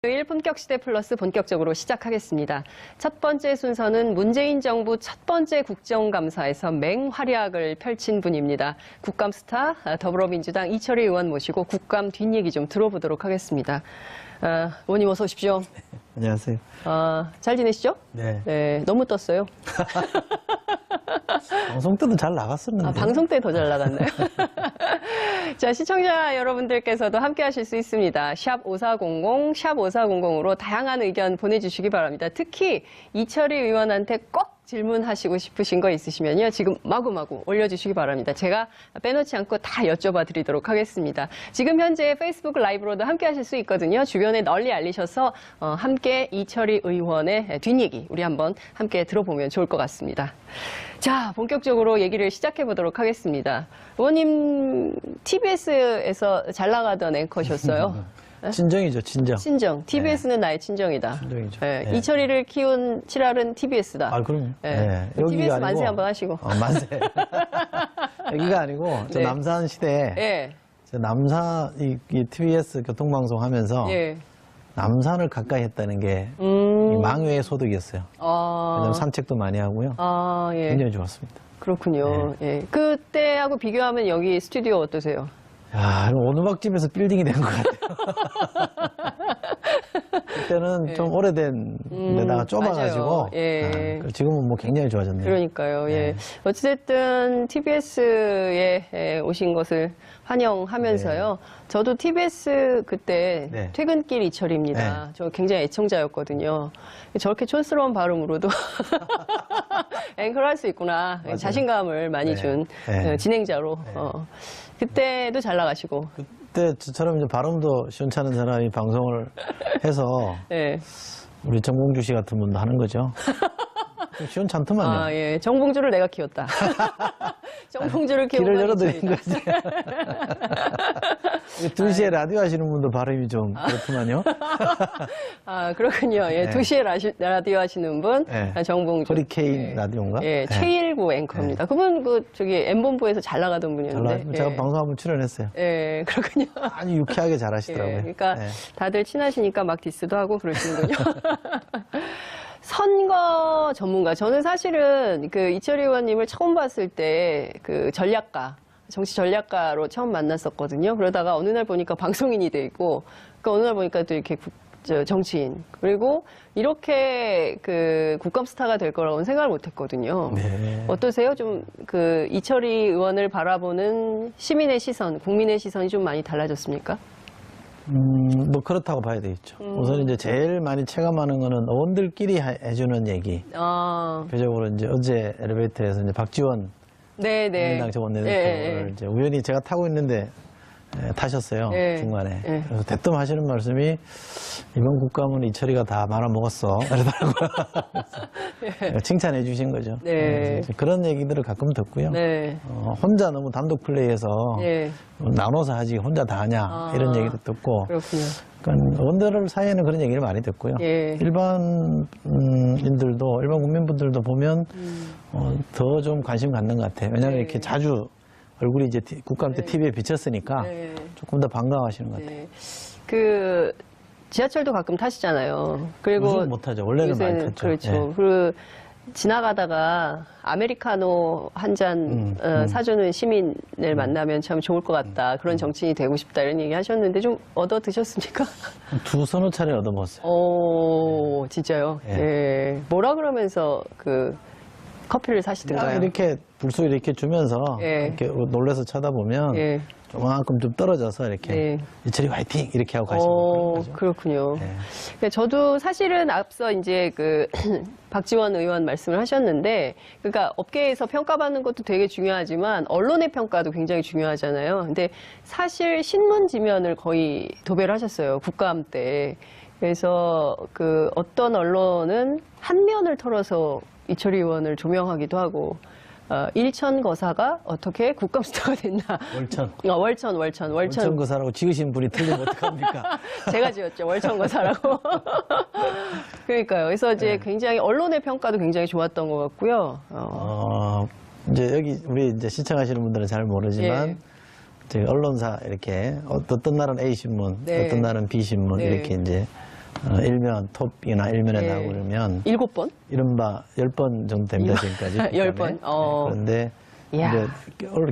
토요일 품격시대 플러스 본격적으로 시작하겠습니다. 첫 번째 순서는 문재인 정부 첫 번째 국정감사에서 맹활약을 펼친 분입니다. 국감 스타 더불어민주당 이철희 의원 모시고 국감 뒷얘기 좀 들어보도록 하겠습니다. 의원님 어서 오십시오. 네, 안녕하세요. 잘 지내시죠? 네. 네, 너무 떴어요. 방송 때도 잘 나갔었는데. 방송 때 더 잘 나갔나요? 자, 시청자 여러분들께서도 함께 하실 수 있습니다. 샵 5400, 샵 5400으로 다양한 의견 보내주시기 바랍니다. 특히 이철희 의원한테 꼭 질문하시고 싶으신 거 있으시면요. 지금 마구마구 올려주시기 바랍니다. 제가 빼놓지 않고 다 여쭤봐 드리도록 하겠습니다. 지금 현재 페이스북 라이브로도 함께 하실 수 있거든요. 주변에 널리 알리셔서 함께 이철희 의원의 뒷얘기 우리 한번 함께 들어보면 좋을 것 같습니다. 자, 본격적으로 얘기를 시작해 보도록 하겠습니다. 의원님 TBS에서 잘 나가던 앵커셨어요. 친정이죠, 친정. 친정. TBS는 나의 친정이다. 친정이죠. 네. 네. 이철이를 키운 칠알은 TBS다. 아, 그럼요. 네. 네. TBS 여기가 만세 아니고, 한번 하시고. 만세. 여기가 아니고, 저 네. 남산 시대에, 예. 저 남산, 이 TBS 교통방송 하면서, 예. 남산을 가까이 했다는 게, 이 망외의 소득이었어요. 왜냐면 산책도 많이 하고요. 예. 굉장히 좋았습니다. 그렇군요. 예. 그때하고 비교하면 여기 스튜디오 어떠세요? 야, 오두막집에서 빌딩이 된 것 같아요. 그때는 좀 오래된 데다가 좁아가지고, 맞아요. 예. 지금은 뭐 굉장히 좋아졌네요. 그러니까요. 예. 네. 어찌됐든 TBS에 오신 것을 환영하면서요. 저도 TBS 그때 네. 퇴근길 이철입니다. 저 굉장히 애청자였거든요. 저렇게 촌스러운 발음으로도 앵커를 할 수 있구나. 맞아요. 자신감을 많이 준 네. 진행자로. 그때도 잘 나가시고. 그때 저처럼 이제 발음도 시원찮은 사람이 방송을 해서 예. 우리 정봉주 씨 같은 분도 하는 거죠. 좀 시원찮더만요. 예. 정봉주를 내가 키웠다. 정봉주를 키운 길을 건 열어드린 이철이다. 거지. 2시에 라디오 하시는 분도 발음이 좀 그렇더만요. 그렇군요. 예. 네. 2시에 라디오 하시는 분, 네. 정봉주. 허리케인 라디오인가? 예, 네. 최일구 앵커입니다. 그분 M본부에서 잘 나가던 분이었는데. 제가 방송 한번 출연했어요. 예, 그렇군요. 아주 유쾌하게 잘 하시더라고요. 예, 그러니까 네. 다들 친하시니까 막 디스도 하고 그러시는군요. 선거 전문가. 저는 사실은 이철희 의원님을 처음 봤을 때 정치 전략가로 처음 만났었거든요. 그러다가 어느 날 보니까 방송인이 돼 있고, 어느 날 보니까 또 이렇게 정치인. 그리고 이렇게 국감 스타가 될 거라고는 생각을 못 했거든요. 네. 어떠세요? 좀 이철희 의원을 바라보는 시민의 시선, 국민의 시선이 좀 많이 달라졌습니까? 뭐 그렇다고 봐야 되겠죠. 우선 이제 제일 많이 체감하는 거는 의원들끼리 해주는 얘기. 대표적으로 이제 어제 엘리베이터에서 이제 박지원 민주당 전 원내대표를 이제 우연히 제가 타고 있는데 타셨어요. 중간에. 그래서 대뜸 하시는 말씀이 이번 국감은 이철이가 다 말아먹었어. 그러더라고요. 칭찬해 주신 거죠. 그런 얘기들을 가끔 듣고요. 혼자 너무 단독 플레이해서 나눠서 하지 혼자 다 하냐 이런 얘기도 듣고. 그렇군요. 그러니까 의원들 사이에는 그런 얘기를 많이 듣고요. 일반 국민분들도 보면 더 좀 관심 갖는 것 같아요. 왜냐하면 이렇게 자주 얼굴이 이제 국감 때 TV에 비쳤으니까 조금 더 반가워하시는 것 같아요. 지하철도 가끔 타시잖아요. 그리고 요즘 못 타죠. 원래는 많이 탔죠. 그렇죠. 그리고 지나가다가 아메리카노 한 잔 사주는 시민을 만나면 참 좋을 것 같다. 그런 정치인이 되고 싶다 이런 얘기 하셨는데 좀 얻어 드셨습니까? 서너 차례 얻어 먹었어요. 오, 진짜요? 뭐라 그러면서 커피를 사시던가요? 이렇게 불쑥 이렇게 주면서 이렇게 놀라서 쳐다보면 조만큼 좀 떨어져서 이렇게 이철이 화이팅 이렇게 하고 가시는 거죠. 그렇군요. 저도 사실은 앞서 이제 박지원 의원 말씀을 하셨는데, 그러니까 업계에서 평가받는 것도 되게 중요하지만 언론의 평가도 굉장히 중요하잖아요. 근데 사실 신문 지면을 거의 도배를 하셨어요. 국감 때. 그래서 어떤 언론은 한 면을 털어서 이철희 의원을 조명하기도 하고, 일천 거사가 어떻게 국감 스타가 됐나. 월천 거사라고 지으신 분이 틀리면 어떡합니까? 제가 지었죠. 월천 거사라고. 그러니까요. 그래서 이제 굉장히 언론의 평가도 굉장히 좋았던 것 같고요. 이제 여기 우리 이제 시청하시는 분들은 잘 모르지만 저희 언론사 이렇게 어떤 날은 A 신문, 어떤 날은 B 신문 이렇게 이제 일면, 톱이나 일면에 나오고 그러면 7번? 이른바 10번 정도 됩니다, 지금까지. 10번. 그런데 이제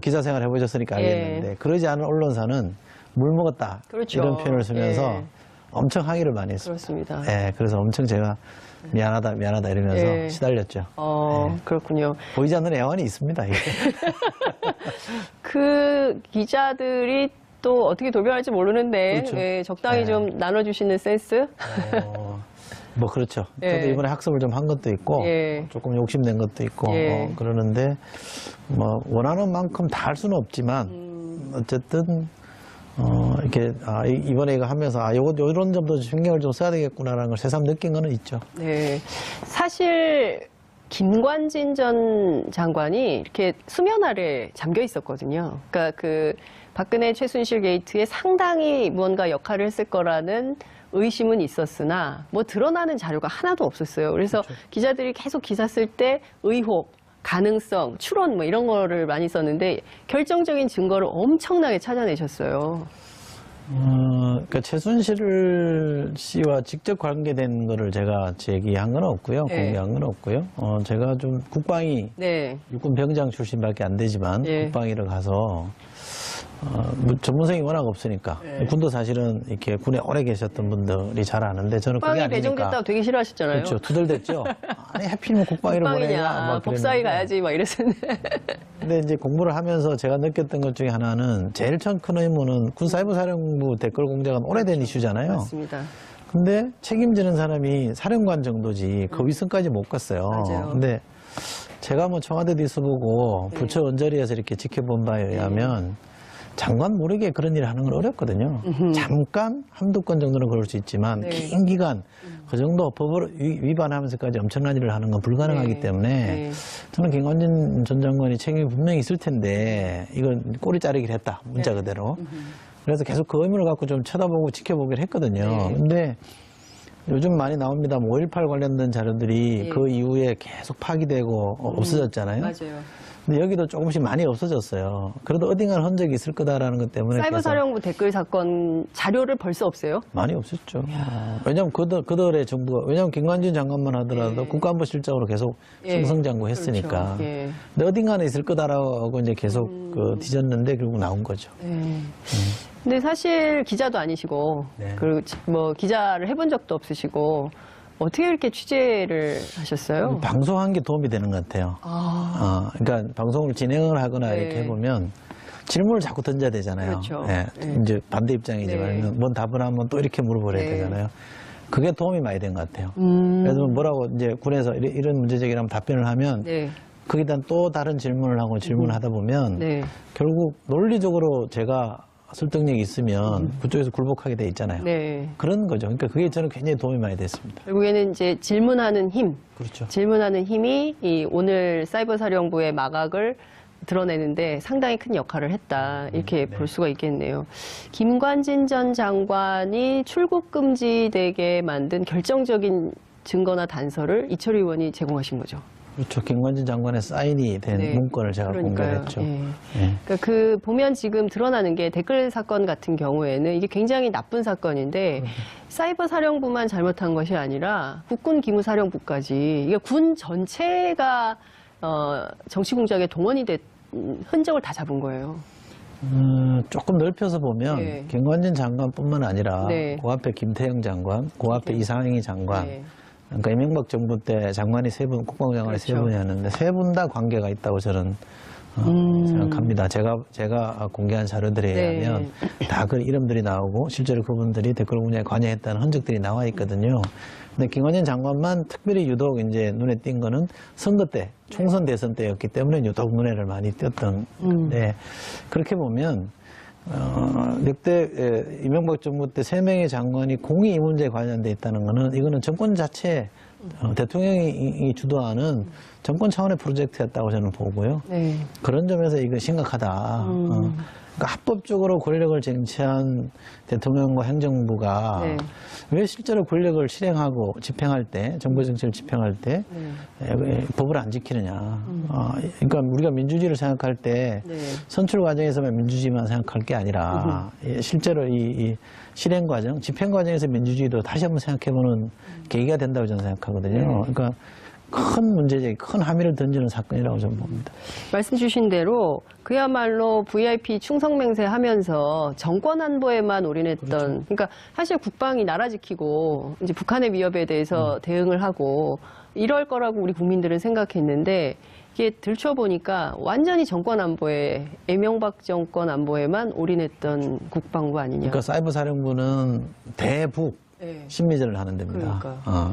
기자 생활 해보셨으니까 알겠는데 그러지 않은 언론사는 물 먹었다. 그렇죠. 이런 표현을 쓰면서 엄청 항의를 많이 했습니다. 그렇습니다. 네, 그래서 엄청 제가 미안하다 이러면서 시달렸죠. 그렇군요. 보이지 않는 애환이 있습니다. 이게. 그 기자들이 또 어떻게 돌변할지 모르는데 그렇죠. 적당히 좀 나눠주시는 센스? 뭐 그렇죠. 저도 이번에 학습을 좀 한 것도 있고 조금 욕심낸 것도 있고 그러는데 뭐 원하는 만큼 다 할 수는 없지만 어쨌든 이렇게 이번에 이거 하면서 이런 점도 신경을 좀 써야 되겠구나라는 걸 새삼 느낀 거는 있죠. 네, 사실 김관진 전 장관이 이렇게 수면 아래 잠겨 있었거든요. 그러니까 그 박근혜 최순실 게이트에 상당히 무언가 역할을 했을 거라는 의심은 있었으나 뭐 드러나는 자료가 하나도 없었어요. 그래서 기자들이 계속 기사 쓸 때 의혹, 가능성, 추론 뭐 이런 거를 많이 썼는데 결정적인 증거를 엄청나게 찾아내셨어요. 그러니까 최순실 씨와 직접 관계된 거를 제가 제기한 건 없고요. 공개한 건 없고요. 제가 좀 국방위 육군 병장 출신밖에 안 되지만 국방위를 가서 뭐 전문성이 워낙 없으니까 군도 사실은 이렇게 군에 오래 계셨던 분들이 잘 아는데 저는 그게 국방위 아니니까 배정됐다고 되게 싫어하셨잖아요. 그렇죠. 투덜댔죠. 아니 하필이면 국방위를 보내냐. 법사위 가야지 막 이랬었는데. 근데 이제 공부를 하면서 제가 느꼈던 것 중에 하나는 제일 큰 의무는 군사이버사령부 댓글 공작은 오래된 이슈잖아요. 맞습니다. 근데 책임지는 사람이 사령관 정도지 그 위선까지 못 갔어요. 맞아요. 근데 제가 뭐 청와대도 있어보고 부처 언저리에서 이렇게 지켜본 바에 의하면 장관 모르게 그런 일을 하는 건 어렵거든요. 잠깐 한두 건 정도는 그럴 수 있지만 긴 기간 그 정도 법을 위반하면서까지 엄청난 일을 하는 건 불가능하기 때문에 저는 김관진 전 장관이 책임이 분명히 있을 텐데 이건 꼬리 자르기를 했다. 문자 그대로. 그래서 계속 그 의무를 갖고 좀 쳐다보고 지켜보기를 했거든요. 근데 요즘 많이 나옵니다. 5.18 관련된 자료들이 그 이후에 계속 파기되고 없어졌잖아요. 맞아요. 근데 여기도 조금씩 많이 없어졌어요. 그래도 어딘가는 흔적이 있을 거다라는 것 때문에. 사이버사령부 댓글 사건 자료를 벌써 없어요? 많이 없었죠. 왜냐하면 그들의 정부가, 왜냐하면 김관진 장관만 하더라도 국가안보실장으로 계속 승승장구했으니까. 그렇죠. 근데 어딘가는 있을 거다라고 이제 계속 뒤졌는데 결국 나온 거죠. 근데 사실 기자도 아니시고, 그리고 뭐 기자를 해본 적도 없으시고, 어떻게 이렇게 취재를 하셨어요? 방송한 게 도움이 되는 것 같아요. 그러니까 방송을 진행을 하거나 이렇게 해보면 질문을 자꾸 던져야 되잖아요. 그렇죠. 이제 반대 입장이지만 뭔 답을 하면 또 이렇게 물어버려야 되잖아요. 그게 도움이 많이 된 것 같아요. 그래서 뭐라고 이제 군에서 이런 문제제기라면 답변을 하면 거기에 대한 또 다른 질문을 하고 질문을 하다 보면 결국 논리적으로 제가 설득력이 있으면 그쪽에서 굴복하게 돼 있잖아요. 그런 거죠. 그러니까 그게 저는 굉장히 도움이 많이 됐습니다. 결국에는 이제 질문하는 힘. 그렇죠. 질문하는 힘이 이 오늘 사이버사령부의 마각을 드러내는데 상당히 큰 역할을 했다. 이렇게 볼 수가 있겠네요. 김관진 전 장관이 출국 금지되게 만든 결정적인 증거나 단서를 이철희 의원이 제공하신 거죠. 그렇죠. 김관진 장관의 사인이 된 문건을 제가 공개했죠. 그러니까 그 보면 지금 드러나는 게 댓글 사건 같은 경우에는 이게 굉장히 나쁜 사건인데 사이버 사령부만 잘못한 것이 아니라 국군 기무사령부까지 이게 군 전체가 정치 공작에 동원이 된 흔적을 다 잡은 거예요. 조금 넓혀서 보면 김관진 장관뿐만 아니라 그 앞에 김태형 장관, 그 앞에 이상희 장관. 그러니까 이명박 정부 때 장관이 국방장관이 세 분이었는데 세 분 다 관계가 있다고 저는 생각합니다. 제가 공개한 자료들에 의하면 다 그 이름들이 나오고 실제로 그분들이 댓글 공작에 관여했다는 흔적들이 나와 있거든요. 근데 김관진 장관만 특별히 유독 이제 눈에 띈 거는 선거 때, 총선 대선 때였기 때문에 유독 눈에를 많이 띄었던 건데 그렇게 보면 역대 이명박 정부 때 3명의 장관이 공이 이 문제에 관련돼 있다는 거는 이거는 정권 자체 대통령이 주도하는 정권 차원의 프로젝트였다고 저는 보고요. 그런 점에서 이거 심각하다. 그러니까 합법적으로 권력을 쟁취한 대통령과 행정부가 네. 왜 실제로 권력을 실행하고 집행할 때, 정부 정책을 집행할 때 법을 안 지키느냐. 그러니까 우리가 민주주의를 생각할 때 선출 과정에서만 민주주의만 생각할 게 아니라 실제로 이 실행 과정, 집행 과정에서 민주주의도 다시 한번 생각해보는 계기가 된다고 저는 생각하거든요. 그러니까 큰 문제제, 큰 함의를 던지는 사건이라고 저는 봅니다. 말씀 주신 대로 그야말로 VIP 충성맹세 하면서 정권 안보에만 올인했던, 그렇죠. 그러니까 사실 국방이 나라 지키고 이제 북한의 위협에 대해서 대응을 하고 이럴 거라고 우리 국민들은 생각했는데 이게 들춰보니까 완전히 정권 안보에, 이명박 정권 안보에만 올인했던 국방부 아니냐. 그러니까 사이버 사령부는 대북 심리전을 하는 데입니다.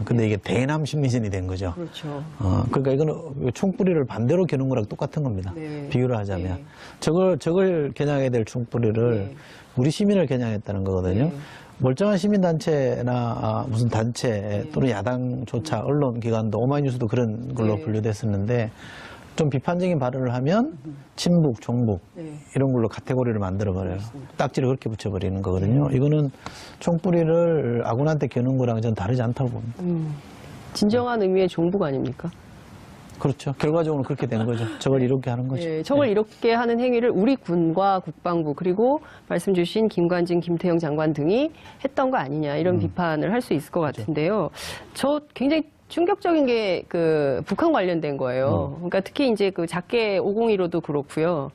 근데 이게 대남 심리전이 된 거죠. 그렇죠. 그러니까 이거는 총뿌리를 반대로 겨눈 거랑 똑같은 겁니다. 비유를 하자면. 적을 겨냥해야 될 총뿌리를 우리 시민을 겨냥했다는 거거든요. 멀쩡한 시민단체나 무슨 단체 또는 야당조차 언론기관도 오마이뉴스도 그런 걸로 분류됐었는데 좀 비판적인 발언을 하면 친북, 종북 이런 걸로 카테고리를 만들어버려요. 딱지를 그렇게 붙여버리는 거거든요. 이거는 총뿌리를 아군한테 겨눈 거랑 전 다르지 않다고 봅니다. 진정한 의미의 종북 아닙니까? 그렇죠. 결과적으로 그렇게 된 거죠. 저걸 이렇게 하는 거죠. 저걸 이렇게 하는 행위를 우리 군과 국방부 그리고 말씀 주신 김관진, 김태형 장관 등이 했던 거 아니냐 이런 비판을 할 수 있을 것 같은데요. 저 굉장히 충격적인 게 그 북한 관련된 거예요. 그러니까 특히 이제 그 작게 501호도 그렇고요.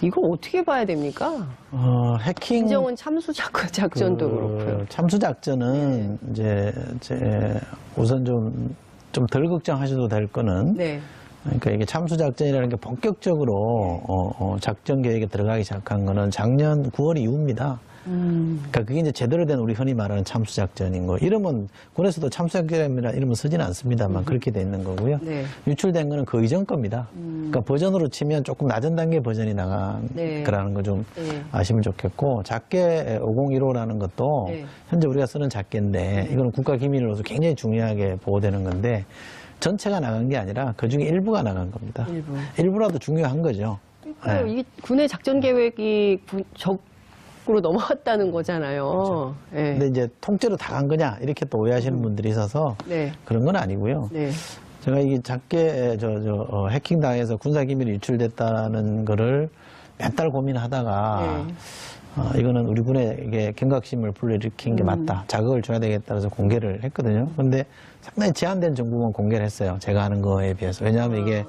이거 어떻게 봐야 됩니까? 해킹. 김정은 참수 작전도 그렇고요. 참수 작전은 이제 우선 좀 덜 걱정하셔도 될 거는. 그러니까 이게 참수 작전이라는 게 본격적으로 작전 계획에 들어가기 시작한 거는 작년 9월 이후입니다. 그러니까 그게 이제 제대로 된 우리 흔히 말하는 참수 작전인 거. 이름은 군에서도 참수 작전이라 이름은 쓰지는 않습니다만 그렇게 돼 있는 거고요. 유출된 거는 그 이전 겁니다. 그러니까 버전으로 치면 조금 낮은 단계 버전이 나간 거라는 거 좀 아시면 좋겠고, 작게 5015라는 것도 현재 우리가 쓰는 작게인데 이거는 국가 기밀로서 굉장히 중요하게 보호되는 건데 전체가 나간 게 아니라 그 중에 일부가 나간 겁니다. 일부라도 중요한 거죠. 이게 군의 작전 계획이 적으로 넘어갔다는 거잖아요. 그렇죠. 근데 이제 통째로 다 간 거냐 이렇게 또 오해하시는 분들이 있어서 그런 건 아니고요. 제가 이게 작게 해킹 당해서 군사 기밀이 유출됐다는 거를 몇 달 고민하다가 이거는 우리 군에게 경각심을 불러일으킨 게 맞다. 자극을 줘야 되겠다 해서 공개를 했거든요. 그런데 상당히 제한된 정보만 공개를 했어요. 제가 하는 거에 비해서. 왜냐하면 이게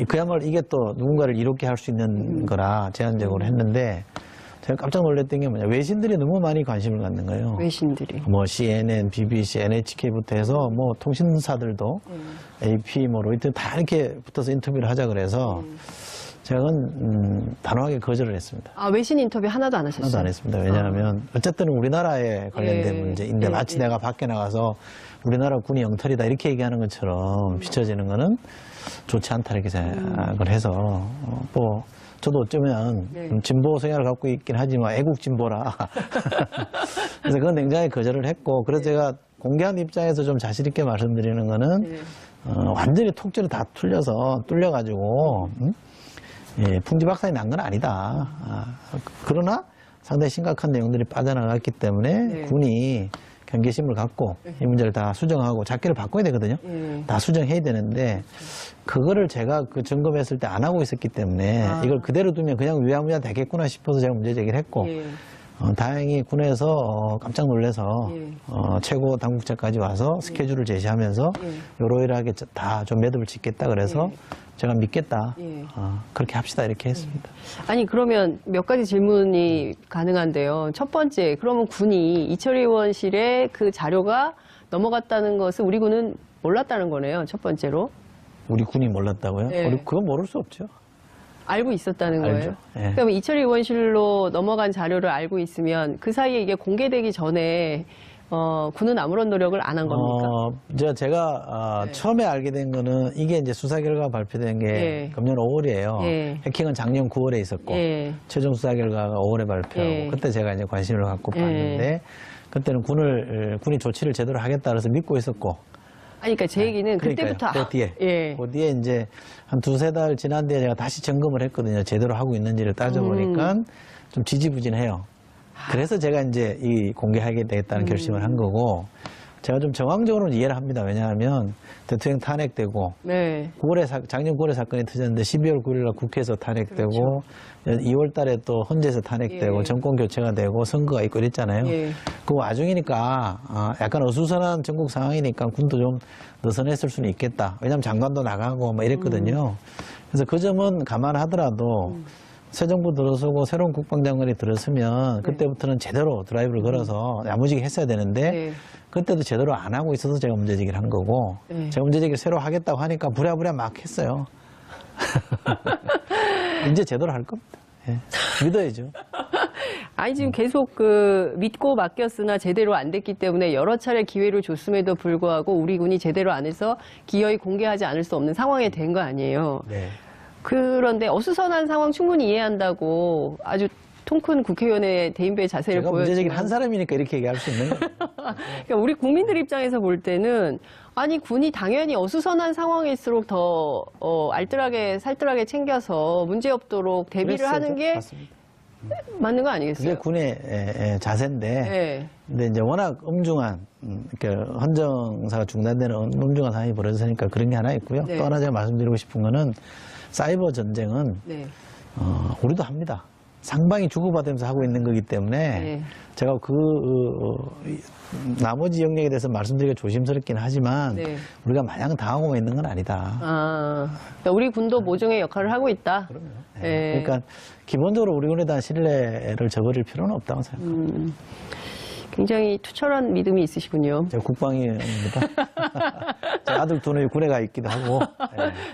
그야말로 이게 또 누군가를 이롭게 할 수 있는 거라 제한적으로 했는데 제가 깜짝 놀랐던 게 뭐냐. 외신들이 너무 많이 관심을 갖는 거예요. 외신들이. 뭐 CNN, BBC, NHK부터 해서 뭐 통신사들도 AP, 뭐 로이터 다 이렇게 붙어서 인터뷰를 하자 그래서 제가 단호하게 거절을 했습니다. 외신 인터뷰 하나도 안 하셨어요? 하나도 안 했습니다. 왜냐하면 어쨌든 우리나라에 관련된 문제인데 마치 내가 밖에 나가서 우리나라 군이 영털이다 이렇게 얘기하는 것처럼 비춰지는 거는 좋지 않다 이렇게 생각을 해서 뭐 저도 어쩌면 진보 성향을 갖고 있긴 하지만 애국 진보라 그래서 그건 굉장히 거절을 했고, 그래서 제가 공개한 입장에서 좀 자신 있게 말씀드리는 거는 완전히 통째로 다 뚫려가지고 풍지박산이 난 건 아니다. 그러나 상당히 심각한 내용들이 빠져나갔기 때문에 군이 경계심을 갖고 이 문제를 다 수정하고 작기를 바꿔야 되거든요. 다 수정해야 되는데 그거를 제가 그 점검했을 때 안 하고 있었기 때문에 이걸 그대로 두면 그냥 위야무야 되겠구나 싶어서 제가 문제 제기를 했고 다행히 군에서 깜짝 놀라서 최고 당국자까지 와서 스케줄을 제시하면서 요러이러하게 다 좀 매듭을 짓겠다 그래서 제가 믿겠다. 그렇게 합시다 이렇게 했습니다. 아니 그러면 몇 가지 질문이 가능한데요. 첫 번째, 그러면 군이 이철희 의원실에 그 자료가 넘어갔다는 것을 우리 군은 몰랐다는 거네요. 첫 번째로. 우리 군이 몰랐다고요? 그건 모를 수 없죠. 알고 있었다는 알죠. 거예요? 그럼 이철희 의원실로 넘어간 자료를 알고 있으면 그 사이에 이게 공개되기 전에 군은 아무런 노력을 안 한 겁니까? 제가 처음에 알게 된 거는 이게 이제 수사 결과 발표된 게 금년 5월이에요. 해킹은 작년 9월에 있었고 최종 수사 결과가 5월에 발표하고 그때 제가 이제 관심을 갖고 봤는데 그때는 군이 조치를 제대로 하겠다 그래서 믿고 있었고 아니, 그러니까 제 얘기는 그때부터. 그 뒤에. 예. 그 뒤에 이제 한 2-3달 지난 뒤에 제가 다시 점검을 했거든요. 제대로 하고 있는지를 따져보니까 좀 지지부진해요. 그래서 제가 이제 이 공개하게 되겠다는 결심을 한 거고, 제가 좀 정황적으로 이해를 합니다. 왜냐하면 대통령 탄핵되고, 네. 작년 9월에 사건이 터졌는데 12월 9일날 국회에서 탄핵되고, 2월 달에 또 헌재에서 탄핵되고, 예. 정권 교체가 되고, 선거가 있고 이랬잖아요. 예. 그 와중이니까, 약간 어수선한 전국 상황이니까 군도 좀 느슨했을 수는 있겠다. 왜냐하면 장관도 나가고 뭐 이랬거든요. 그래서 그 점은 감안하더라도, 새 정부 들어서고 새로운 국방장관이 들어서면 그때부터는 제대로 드라이브를 걸어서 야무지게 했어야 되는데 네. 그때도 제대로 안 하고 있어서 제가 문제제기를 한 거고 네. 제가 문제제기를 새로 하겠다고 하니까 부랴부랴 막 했어요. 이제 제대로 할 겁니다. 예. 믿어야죠. 아니, 지금 계속 믿고 맡겼으나 제대로 안 됐기 때문에 여러 차례 기회를 줬음에도 불구하고 우리 군이 제대로 안 해서 기어이 공개하지 않을 수 없는 상황이 된 거 아니에요. 네. 그런데 어수선한 상황 충분히 이해한다고 아주 통큰 국회의원의 대인배의 자세를 제가 보여주고 문제제기를 한 사람이니까 이렇게 얘기할 수 있는 거예요. 그러니까 우리 국민들 입장에서 볼 때는 아니 군이 당연히 어수선한 상황일수록 더 알뜰하게 살뜰하게 챙겨서 문제 없도록 대비를 하는 게 맞습니다. 맞는 거 아니겠어요? 그게 군의 자세인데 네. 근데 이제 워낙 엄중한 헌정사가 중단되는 엄중한 상황이 벌어졌으니까 그런 게 하나 있고요. 네. 또 하나 제가 말씀드리고 싶은 거는 사이버 전쟁은 네. 우리도 합니다. 상방이 주고받으면서 하고 있는 거기 때문에 네. 제가 나머지 영역에 대해서 말씀드리기가 조심스럽긴 하지만 네. 우리가 마냥 당하고만 있는 건 아니다. 그러니까 우리 군도 모종의 역할을 하고 있다. 그럼요. 네. 그러니까 기본적으로 우리 군에 대한 신뢰를 저버릴 필요는 없다고 생각합니다. 굉장히 투철한 믿음이 있으시군요. 제가 국방위입니다. 제 아들 돈이 군에 가 있기도 하고.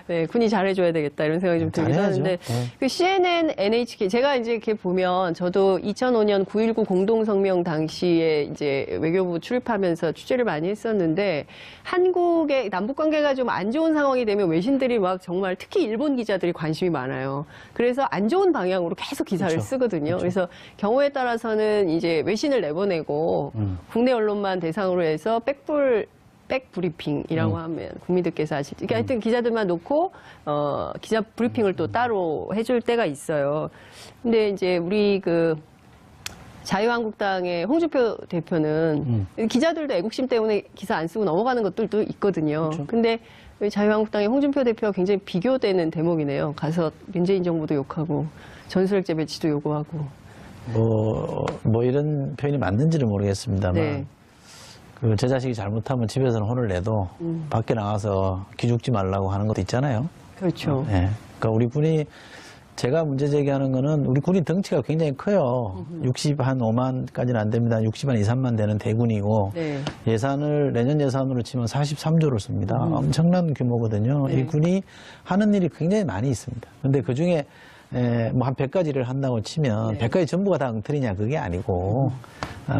네, 군이 잘해줘야 되겠다 이런 생각이 좀 들기도 잘해야죠. 하는데 네. 그 CNN, NHK 제가 이제 이렇게 보면 저도 2005년 9.19 공동성명 당시에 이제 외교부 출입하면서 취재를 많이 했었는데 한국의 남북 관계가 좀 안 좋은 상황이 되면 외신들이 막 정말 특히 일본 기자들이 관심이 많아요. 그래서 안 좋은 방향으로 계속 기사를 그렇죠. 쓰거든요. 그래서 경우에 따라서는 이제 외신을 내보내고 국내 언론만 대상으로 해서 백브리핑이라고 하면 국민들께서 아실 그러니까 하여튼 기자들만 놓고 기자 브리핑을 또 따로 해줄 때가 있어요. 근데 이제 우리 자유한국당의 홍준표 대표는 기자들도 애국심 때문에 기사 안 쓰고 넘어가는 것들도 있거든요. 그렇죠. 근데 자유한국당의 홍준표 대표가 굉장히 비교되는 대목이네요. 가서 문재인 정부도 욕하고 전술핵제 배치도 요구하고. 뭐 이런 표현이 맞는지는 모르겠습니다만 네. 제 자식이 잘못하면 집에서는 혼을 내도 밖에 나가서 기죽지 말라고 하는 것도 있잖아요. 그렇죠. 네. 그러니까 우리 군이 제가 문제 제기하는 거는 우리 군이 덩치가 굉장히 커요. 65만까지는 안 됩니다. 60만 2, 3만 되는 대군이고 네. 내년 예산으로 치면 43조를 씁니다. 엄청난 규모거든요. 네. 이 군이 하는 일이 굉장히 많이 있습니다. 근데 그 중에 뭐 한 100가지를 한다고 치면 100가지 전부가 다 엉터리냐 그게 아니고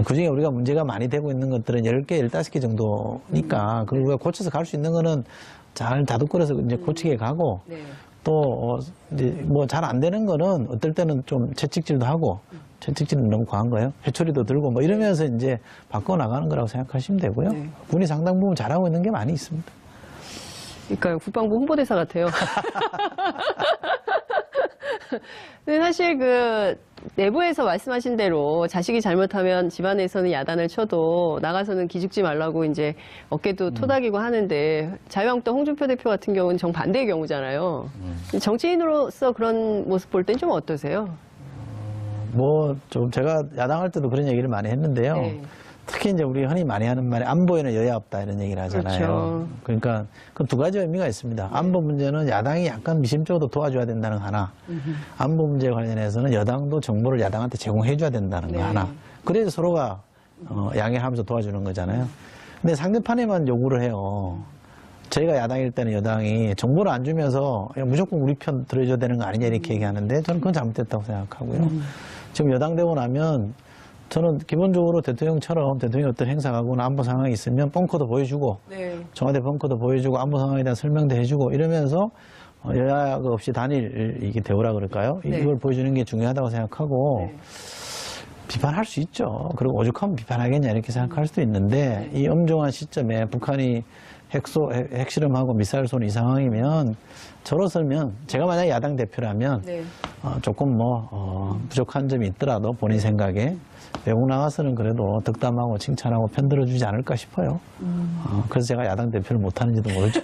그 중에 우리가 문제가 많이 되고 있는 것들은 10개, 15개 정도니까 그걸 우리가 고쳐서 갈 수 있는 거는 잘 다독거려서 이제 고치게 가고 네. 또 이제 뭐 잘 안 되는 거는 어떨 때는 좀 채찍질도 하고 채찍질은 너무 과한 거예요. 회초리도 들고 뭐 이러면서 이제 바꿔 나가는 거라고 생각하시면 되고요. 네. 군이 상당 부분 잘하고 있는 게 많이 있습니다. 그러니까요. 국방부 홍보대사 같아요. 근데 사실 내부에서 말씀하신 대로 자식이 잘못하면 집안에서는 야단을 쳐도 나가서는 기죽지 말라고 이제 어깨도 토닥이고 하는데 자유한국당 홍준표 대표 같은 경우는 정반대의 경우잖아요. 정치인으로서 그런 모습 볼 땐 좀 어떠세요? 좀 제가 야당할 때도 그런 얘기를 많이 했는데요. 네. 특히 이제 우리 흔히 많이 하는 말이 안보에는 여야 없다 이런 얘기를 하잖아요. 그렇죠. 그러니까 그 두 가지 의미가 있습니다. 안보 문제는 야당이 약간 미심쩍어도 도와줘야 된다는 거 하나. 안보 문제에 관련해서는 여당도 정보를 야당한테 제공해줘야 된다는 거 네. 하나. 그래서 서로가 양해하면서 도와주는 거잖아요. 근데 상대판에만 요구를 해요. 저희가 야당일 때는 여당이 정보를 안 주면서 무조건 우리 편 들어줘야 되는 거 아니냐 이렇게 얘기하는데 저는 그건 잘못됐다고 생각하고요. 지금 여당 되고 나면 저는 기본적으로 대통령처럼 대통령이 어떤 행사하거나 안보 상황이 있으면 벙커도 보여주고 네. 청와대 벙커도 보여주고 안보 상황에 대한 설명도 해주고 이러면서 여야가 없이 단일 이게 대우라 그럴까요? 네. 이걸 보여주는 게 중요하다고 생각하고 비판할 수 있죠. 그리고 오죽하면 비판하겠냐 이렇게 생각할 수도 있는데 이 엄중한 시점에 북한이 핵실험하고 미사일 쏘는 이 상황이면 저로서면 제가 만약 야당 대표라면 네. 조금 부족한 점이 있더라도 본인 생각에 외국 나가서는 그래도 덕담하고 칭찬하고 편들어주지 않을까 싶어요. 그래서 제가 야당 대표를 못하는지도 모르죠.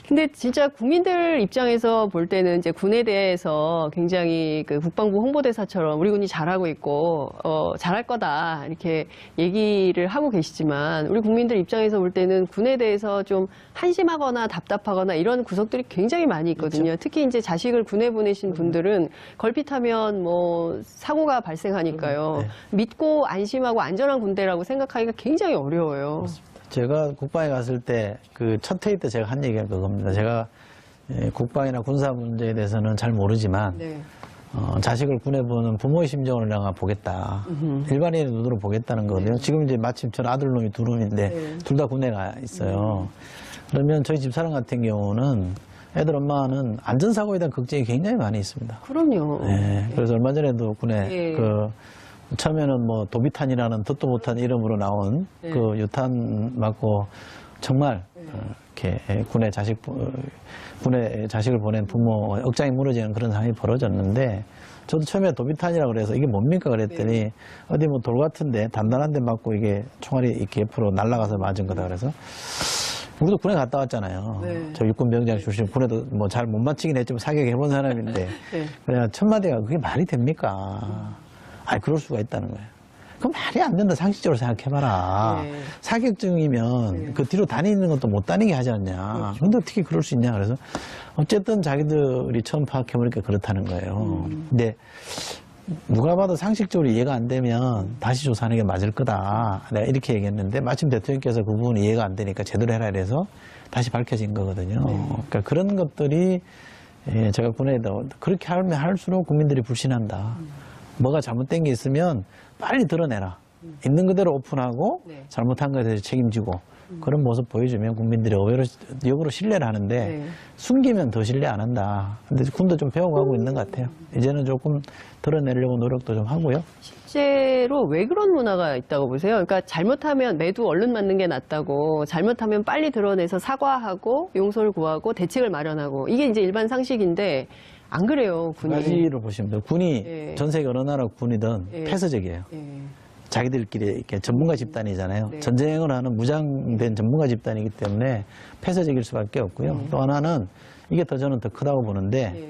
근데 진짜 국민들 입장에서 볼 때는 이제 군에 대해서 굉장히 그 국방부 홍보대사처럼 우리 군이 잘하고 있고, 잘할 거다, 이렇게 얘기를 하고 계시지만, 우리 국민들 입장에서 볼 때는 군에 대해서 좀 한심하거나 답답하거나 이런 구석들이 굉장히 많이 있거든요. 그렇죠. 특히 이제 자식을 군에 보내신 분들은 걸핏하면 뭐 사고가 발생하니까요. 네. 믿고 안심하고 안전한 군대라고 생각하기가 굉장히 어려워요. 제가 국방에 갔을 때 그 첫 회의 때 제가 한 얘기가 그겁니다. 제가 국방이나 군사 문제에 대해서는 잘 모르지만 네. 자식을 군에 보는 부모의 심정을 내가 보겠다. 일반인의 눈으로 보겠다는 거거든요. 지금 이제 마침 전 아들놈이 두 놈인데 네. 둘 다 군에 가 있어요. 그러면 저희 집사람 같은 경우는 애들 엄마는 안전사고에 대한 걱정이 굉장히 많이 있습니다. 그럼요. 네, 그래서 얼마 전에도 군에 네. 처음에는 뭐 도비탄이라는 듣도 못한 이름으로 나온 네. 그 유탄 맞고 정말 이렇게 군에 자식을 보낸 부모 억장이 무너지는 그런 상황이 벌어졌는데 저도 처음에 도비탄이라고 그래서 이게 뭡니까 그랬더니 어디 뭐 돌 같은데 단단한 데 맞고 이게 총알이 이렇게 옆으로 날아가서 맞은 거다 그래서 우리도 군에 갔다 왔잖아요. 네. 저 육군병장 출신 군에도 뭐 잘 못 맞히긴 했지만 사격해본 사람인데 네. 그냥 첫 마디가 그게 말이 됩니까? 아니 그럴 수가 있다는 거예요. 그럼 말이 안 된다 상식적으로 생각해봐라. 네. 사격증이면 그 뒤로 다니는 것도 못 다니게 하지 않냐. 그렇죠. 근데 어떻게 그럴 수 있냐. 그래서 어쨌든 자기들이 처음 파악해보니까 그렇다는 거예요. 근데 누가 봐도 상식적으로 이해가 안 되면 다시 조사하는 게 맞을 거다. 내가 이렇게 얘기했는데 마침 대통령께서 그 부분이 이해가 안 되니까 제대로 해라 이래서 다시 밝혀진 거거든요. 그러니까 그런 것들이 제가 군에도 그렇게 하면 할수록 국민들이 불신한다. 뭐가 잘못된 게 있으면 빨리 드러내라. 있는 그대로 오픈하고 네. 잘못한 것에 대해서 책임지고 그런 모습 보여주면 국민들이 역으로 신뢰를 하는데 네. 숨기면 더 신뢰 안 한다. 근데 군도 좀 배워가고 있는 것 같아요. 이제는 조금 드러내려고 노력도 좀 하고요. 실제로 왜 그런 문화가 있다고 보세요? 그러니까 잘못하면 매도 얼른 맞는 게 낫다고, 잘못하면 빨리 드러내서 사과하고 용서를 구하고 대책을 마련하고, 이게 이제 일반 상식인데 안 그래요, 두 군이. 가지로 보시면 돼요. 군이 예. 전 세계 어느 나라 군이든 예. 폐쇄적이에요. 예. 자기들끼리 이렇게 전문가 집단이잖아요. 네. 전쟁을 하는 무장된 전문가 집단이기 때문에 폐쇄적일 수밖에 없고요. 또 하나는 이게 더 저는 더 크다고 보는데 예.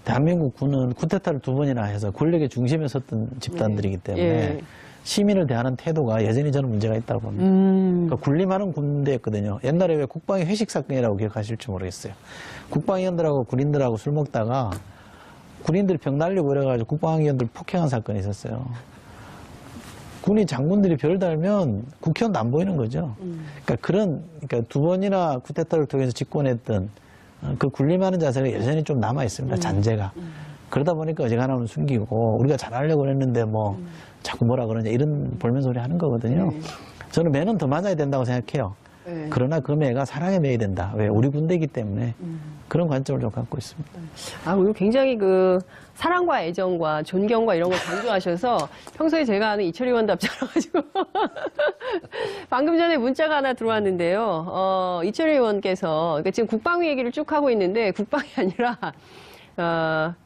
대한민국 군은 쿠데타를 2번이나 해서 권력의 중심에 섰던 집단들이기 때문에 예. 시민을 대하는 태도가 여전히 저는 문제가 있다고 봅니다. 그러니까 군림하는 군대였거든요. 옛날에 왜 국방의 회식 사건이라고 기억하실지 모르겠어요. 국방위원들하고 군인들하고 술 먹다가 군인들이 병 날리고 그래가지고 국방위원들 폭행한 사건이 있었어요. 군이 장군들이 별 달면 국회의원도 안 보이는 거죠. 그러니까 2번이나 쿠데타를 통해서 집권했던 그 군림하는 자세가 여전히 좀 남아 있습니다. 잔재가. 그러다 보니까 어지간하면 숨기고 우리가 잘하려고 했는데 뭐 자꾸 뭐라 그러냐 이런 볼멘소리 하는 거거든요. 저는 매는 더 맞아야 된다고 생각해요. 네. 그러나 그 매가 사랑의 매야 된다. 왜? 우리 군대이기 때문에 그런 관점을 좀 갖고 있습니다. 아, 오늘 굉장히 그 사랑과 애정과 존경과 이런 걸 강조하셔서 평소에 제가 아는 이철희 의원답잖아가지고 방금 전에 문자가 하나 들어왔는데요. 이철희 의원께서 그러니까 지금 국방위 얘기를 쭉 하고 있는데 국방이 아니라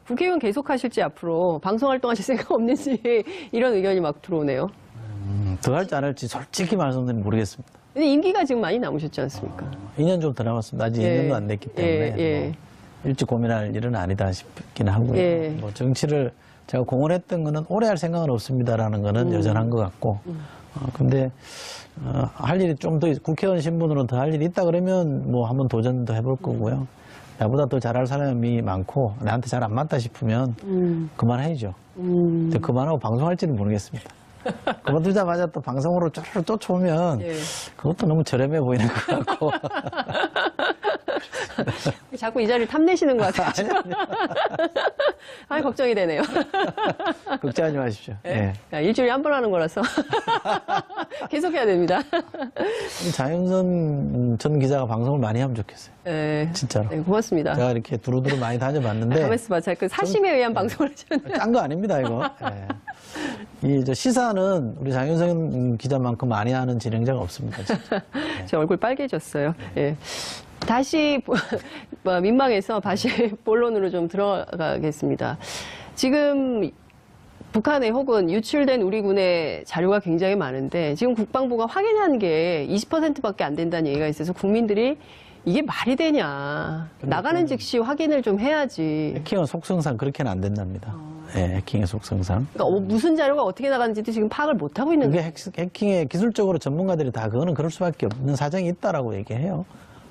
국회의원 계속 하실지 앞으로 방송 활동하실 생각 없는지 이런 의견이 막 들어오네요. 더 할지 안 할지 솔직히 말씀드리면 모르겠습니다. 근데 임기가 지금 많이 남으셨지 않습니까? 2년 좀 더 남았습니다. 아직 예. 2년도 안 됐기 때문에 예. 뭐 일찍 고민할 일은 아니다 싶긴 하고요. 예. 뭐 정치를 제가 공헌했던 거는 오래 할 생각은 없습니다라는 거는 여전한 것 같고 근데 할 일이 좀 더 국회의원 신분으로 더 할 일이 있다 그러면 뭐 한번 도전도 해볼 거고요. 나보다 더 잘할 사람이 많고 나한테 잘 안 맞다 싶으면 그만해야죠. 근데 그만하고 방송할지는 모르겠습니다. 그만두자마자 또 방송으로 쪼르르 쫓아오면 예. 그것도 너무 저렴해 보이는 것 같고 자꾸 이 자리를 탐내시는 것 같아요. 아, 걱정이 되네요. 걱정하지 마십시오. 네. 네. 일주일에 한 번 하는 거라서 계속해야 됩니다. 장윤선 전 기자가 방송을 많이 하면 좋겠어요. 네. 진짜로. 네, 고맙습니다. 제가 이렇게 두루두루 많이 다녀봤는데. 가만있어 봐. 그 사심에 의한 방송을 하셨는데. 짠 거 아닙니다, 이거. 네. 이 시사는 우리 장윤선 기자만큼 많이 하는 진행자가 없습니다. 진짜. 네. 제 얼굴 빨개졌어요. 예. 다시 민망해서 다시 본론으로 좀 들어가겠습니다. 지금 북한에 혹은 유출된 우리 군의 자료가 굉장히 많은데 지금 국방부가 확인한 게 20%밖에 안 된다는 얘기가 있어서 국민들이 이게 말이 되냐. 나가는 즉시 확인을 좀 해야지. 해킹은 속성상 그렇게는 안 된답니다. 네, 해킹의 속성상. 그러니까 무슨 자료가 어떻게 나가는지도 지금 파악을 못하고 있는 거예요. 해킹의 기술적으로 전문가들이 다 그거는 그럴 수밖에 없는 사정이 있다라고 얘기해요.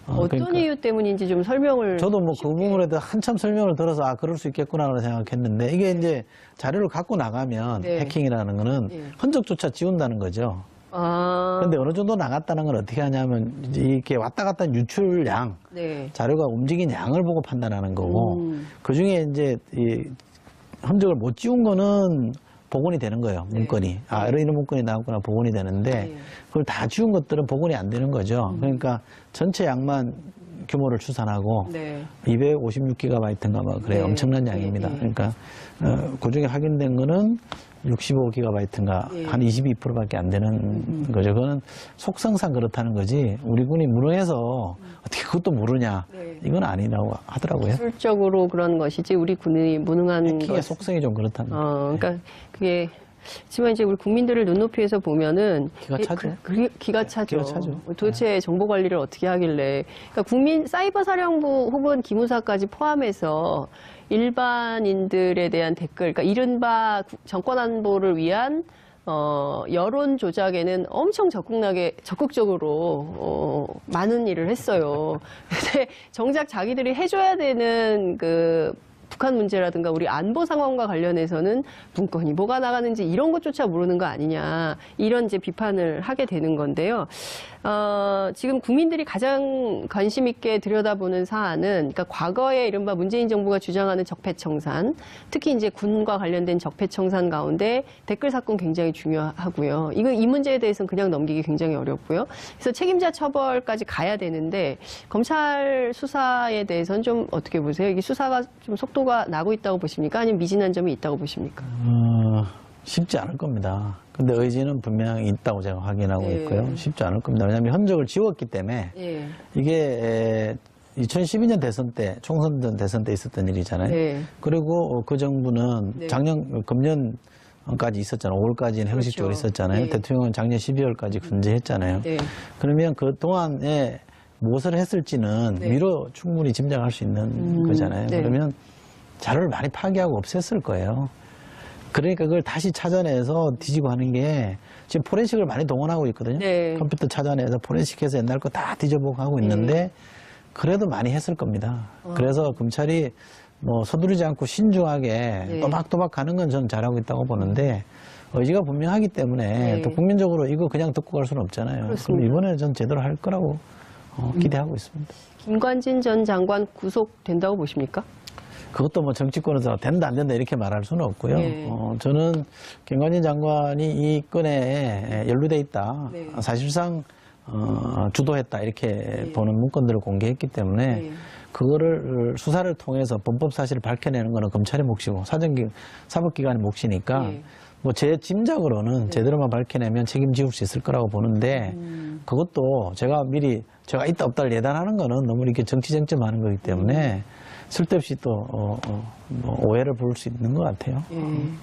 어떤 그러니까. 이유 때문인지 좀 설명을. 저도 뭐 그 부분에 대해 한참 설명을 들어서 그럴 수 있겠구나 생각했는데 이게 이제 자료를 갖고 나가면 네. 해킹이라는 거는 네. 흔적조차 지운다는 거죠. 그런데 어느 정도 나갔다는 건 어떻게 하냐면 이렇게 왔다 갔다 유출량, 네. 자료가 움직인 양을 보고 판단하는 거고 그 중에 이제 이 흔적을 못 지운 거는 복원이 되는 거예요, 문건이. 네. 이런 문건이 나왔구나 복원이 되는데 네. 그걸 다 지운 것들은 복원이 안 되는 거죠. 그러니까 전체 양만 규모를 추산하고 네. 256GB인가 뭐 그래요. 네. 엄청난 양입니다. 네. 그러니까 그중에 확인된 거는 65GB인가 네. 한 22%밖에 안 되는 거죠. 그거는 속성상 그렇다는 거지 우리 군이 무능해서 어떻게 그것도 모르냐. 네. 이건 아니라고 하더라고요. 기술적으로 그런 것이지 우리 군이 무능한 해킹의 속성이 좀 그렇다는 거예요. 그러니까 그게 하지만 이제 우리 국민들을 눈높이에서 보면은 기가 차죠. 기가 차죠. 기가 차죠. 도대체 네. 정보 관리를 어떻게 하길래? 그러니까 국민 사이버 사령부 혹은 기무사까지 포함해서 일반인들에 대한 댓글, 그러니까 이른바 정권 안보를 위한 여론 조작에는 엄청 적극적으로 많은 일을 했어요. 근데 정작 자기들이 해줘야 되는 그 북한 문제라든가 우리 안보 상황과 관련해서는 문건이 뭐가 나가는지 이런 것조차 모르는 거 아니냐 이런 이제 비판을 하게 되는 건데요. 지금 국민들이 가장 관심 있게 들여다보는 사안은 그러니까 과거에 이른바 문재인 정부가 주장하는 적폐청산, 특히 이제 군과 관련된 적폐청산 가운데 댓글 사건 굉장히 중요하고요. 이 문제에 대해서는 그냥 넘기기 굉장히 어렵고요. 그래서 책임자 처벌까지 가야 되는데 검찰 수사에 대해서는 좀 어떻게 보세요? 이게 수사가 좀 속도가 나고 있다고 보십니까? 아니면 미진한 점이 있다고 보십니까? 쉽지 않을 겁니다. 근데 의지는 분명히 있다고 제가 확인하고 있고요. 쉽지 않을 겁니다. 왜냐하면 흔적을 지웠기 때문에 이게 2012년 대선 때, 총선 전 대선 때 있었던 일이잖아요. 그리고 그 정부는 금년까지 있었잖아요. 5월까지는 형식적으로 있었잖아요. 대통령은 작년 12월까지 군제했잖아요. 그러면 그 동안에 무엇을 했을지는 미로 충분히 짐작할 수 있는 거잖아요. 그러면 자료를 많이 파괴하고 없앴을 거예요. 그러니까 그걸 다시 찾아내서 뒤지고 하는 게 지금 포렌식을 많이 동원하고 있거든요. 컴퓨터 찾아내서 포렌식해서 옛날 거 다 뒤져보고 하고 있는데 그래도 많이 했을 겁니다. 그래서 검찰이 뭐 서두르지 않고 신중하게 또박또박 가는 건 저는 잘하고 있다고 보는데 의지가 분명하기 때문에 또 국민적으로 이거 그냥 듣고 갈 수는 없잖아요. 그럼 이번에 전 제대로 할 거라고 기대하고 있습니다. 김관진 전 장관 구속된다고 보십니까? 그것도 뭐 정치권에서 된다 안 된다 이렇게 말할 수는 없고요. 저는 김관진 장관이 이 건에 연루돼 있다. 사실상 주도했다 이렇게 보는 문건들을 공개했기 때문에 그거를 수사를 통해서 범법 사실을 밝혀내는 거는 검찰의 몫이고 사법기관의 몫이니까 뭐 제 짐작으로는 제대로만 밝혀내면 책임지울 수 있을 거라고 보는데 그것도 제가 미리 제가 있다 없다를 예단하는 거는 너무 이렇게 정치쟁점하는 거기 때문에 쓸데없이 또 뭐 오해를 부를 수 있는 것 같아요.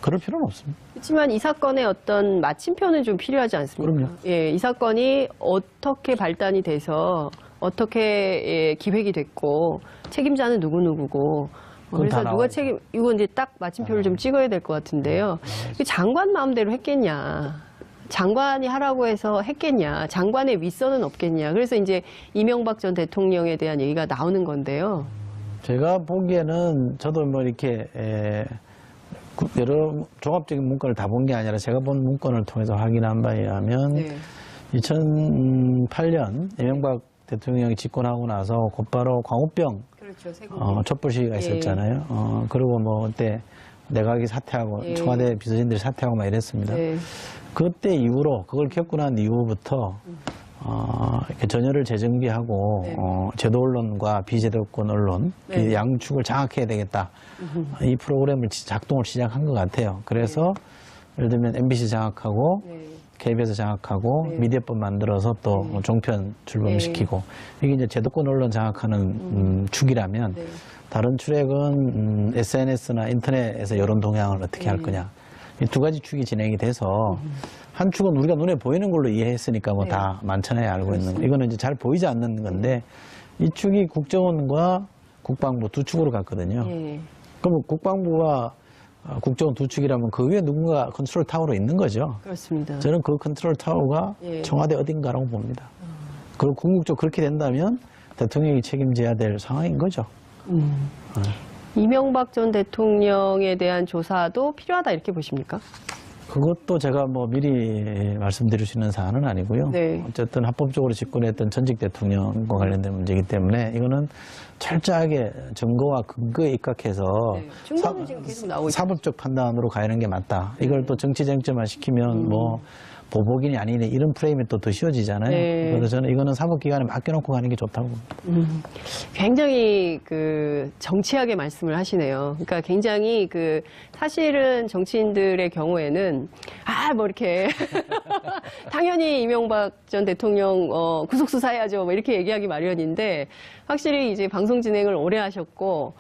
그럴 필요는 없습니다. 그렇지만 이 사건의 어떤 마침표는 좀 필요하지 않습니까? 그럼요. 이 사건이 어떻게 발단이 돼서 어떻게 기획이 됐고 책임자는 누구누구고 그래서 누가 이건 이제 딱 마침표를 좀 찍어야 될 것 같은데요. 장관 마음대로 했겠냐? 장관이 하라고 해서 했겠냐? 장관의 윗선은 없겠냐? 그래서 이제 이명박 전 대통령에 대한 얘기가 나오는 건데요. 제가 보기에는 저도 뭐 이렇게 여러 종합적인 문건을 다 본 게 아니라 제가 본 문건을 통해서 확인한 바에 의하면 2008년 이명박 대통령이 집권하고 나서 곧바로 광우병 그렇죠. 촛불 시위가 있었잖아요. 그리고 뭐 그때 내각이 사퇴하고 청와대 비서진들이 사퇴하고 막 이랬습니다. 그때 이후로 그걸 겪고 난 이후부터 이렇게 전열을 재정비하고 제도 언론과 비제도권 언론 그 양축을 장악해야 되겠다. 이 프로그램을 작동을 시작한 것 같아요. 그래서 예를 들면 MBC 장악하고 KBS 장악하고 미디어법 만들어서 또 종편 출범시키고 이게 이제 제도권 언론 장악하는 축이라면 다른 출액은 SNS나 인터넷에서 여론 동향을 어떻게 할 거냐. 이 두 가지 축이 진행이 돼서 한 축은 우리가 눈에 보이는 걸로 이해했으니까 뭐 다 만천하에 알고 있는 거. 이거는 이제 잘 보이지 않는 건데 이 축이 국정원과 국방부 두 축으로 갔거든요. 그럼 국방부와 국정원 두 축이라면 그 위에 누군가 컨트롤 타워로 있는 거죠. 그렇습니다. 저는 그 컨트롤 타워가 청와대 어딘가라고 봅니다. 그리고 궁극적으로 그렇게 된다면 대통령이 책임져야 될 상황인 거죠. 이명박 전 대통령에 대한 조사도 필요하다 이렇게 보십니까? 그것도 제가 뭐 미리 말씀드릴 수 있는 사안은 아니고요. 어쨌든 합법적으로 집권했던 전직 대통령과 관련된 문제이기 때문에 이거는 철저하게 증거와 근거에 입각해서 증거는 지금 계속 나오고 사법적 판단으로 가는 게 맞다. 이걸 또 정치 쟁점화 시키면 뭐 보복이니 아니니 이런 프레임이 또 더 씌워지잖아요. 그래서 저는 이거는 사법기관에 맡겨놓고 가는 게 좋다고 봅니다. 굉장히 그 정치하게 말씀을 하시네요. 그러니까 굉장히 그 사실은 정치인들의 경우에는 뭐 이렇게 당연히 이명박 전 대통령 구속 수사해야죠. 뭐 이렇게 얘기하기 마련인데 확실히 이제 방송 진행을 오래 하셨고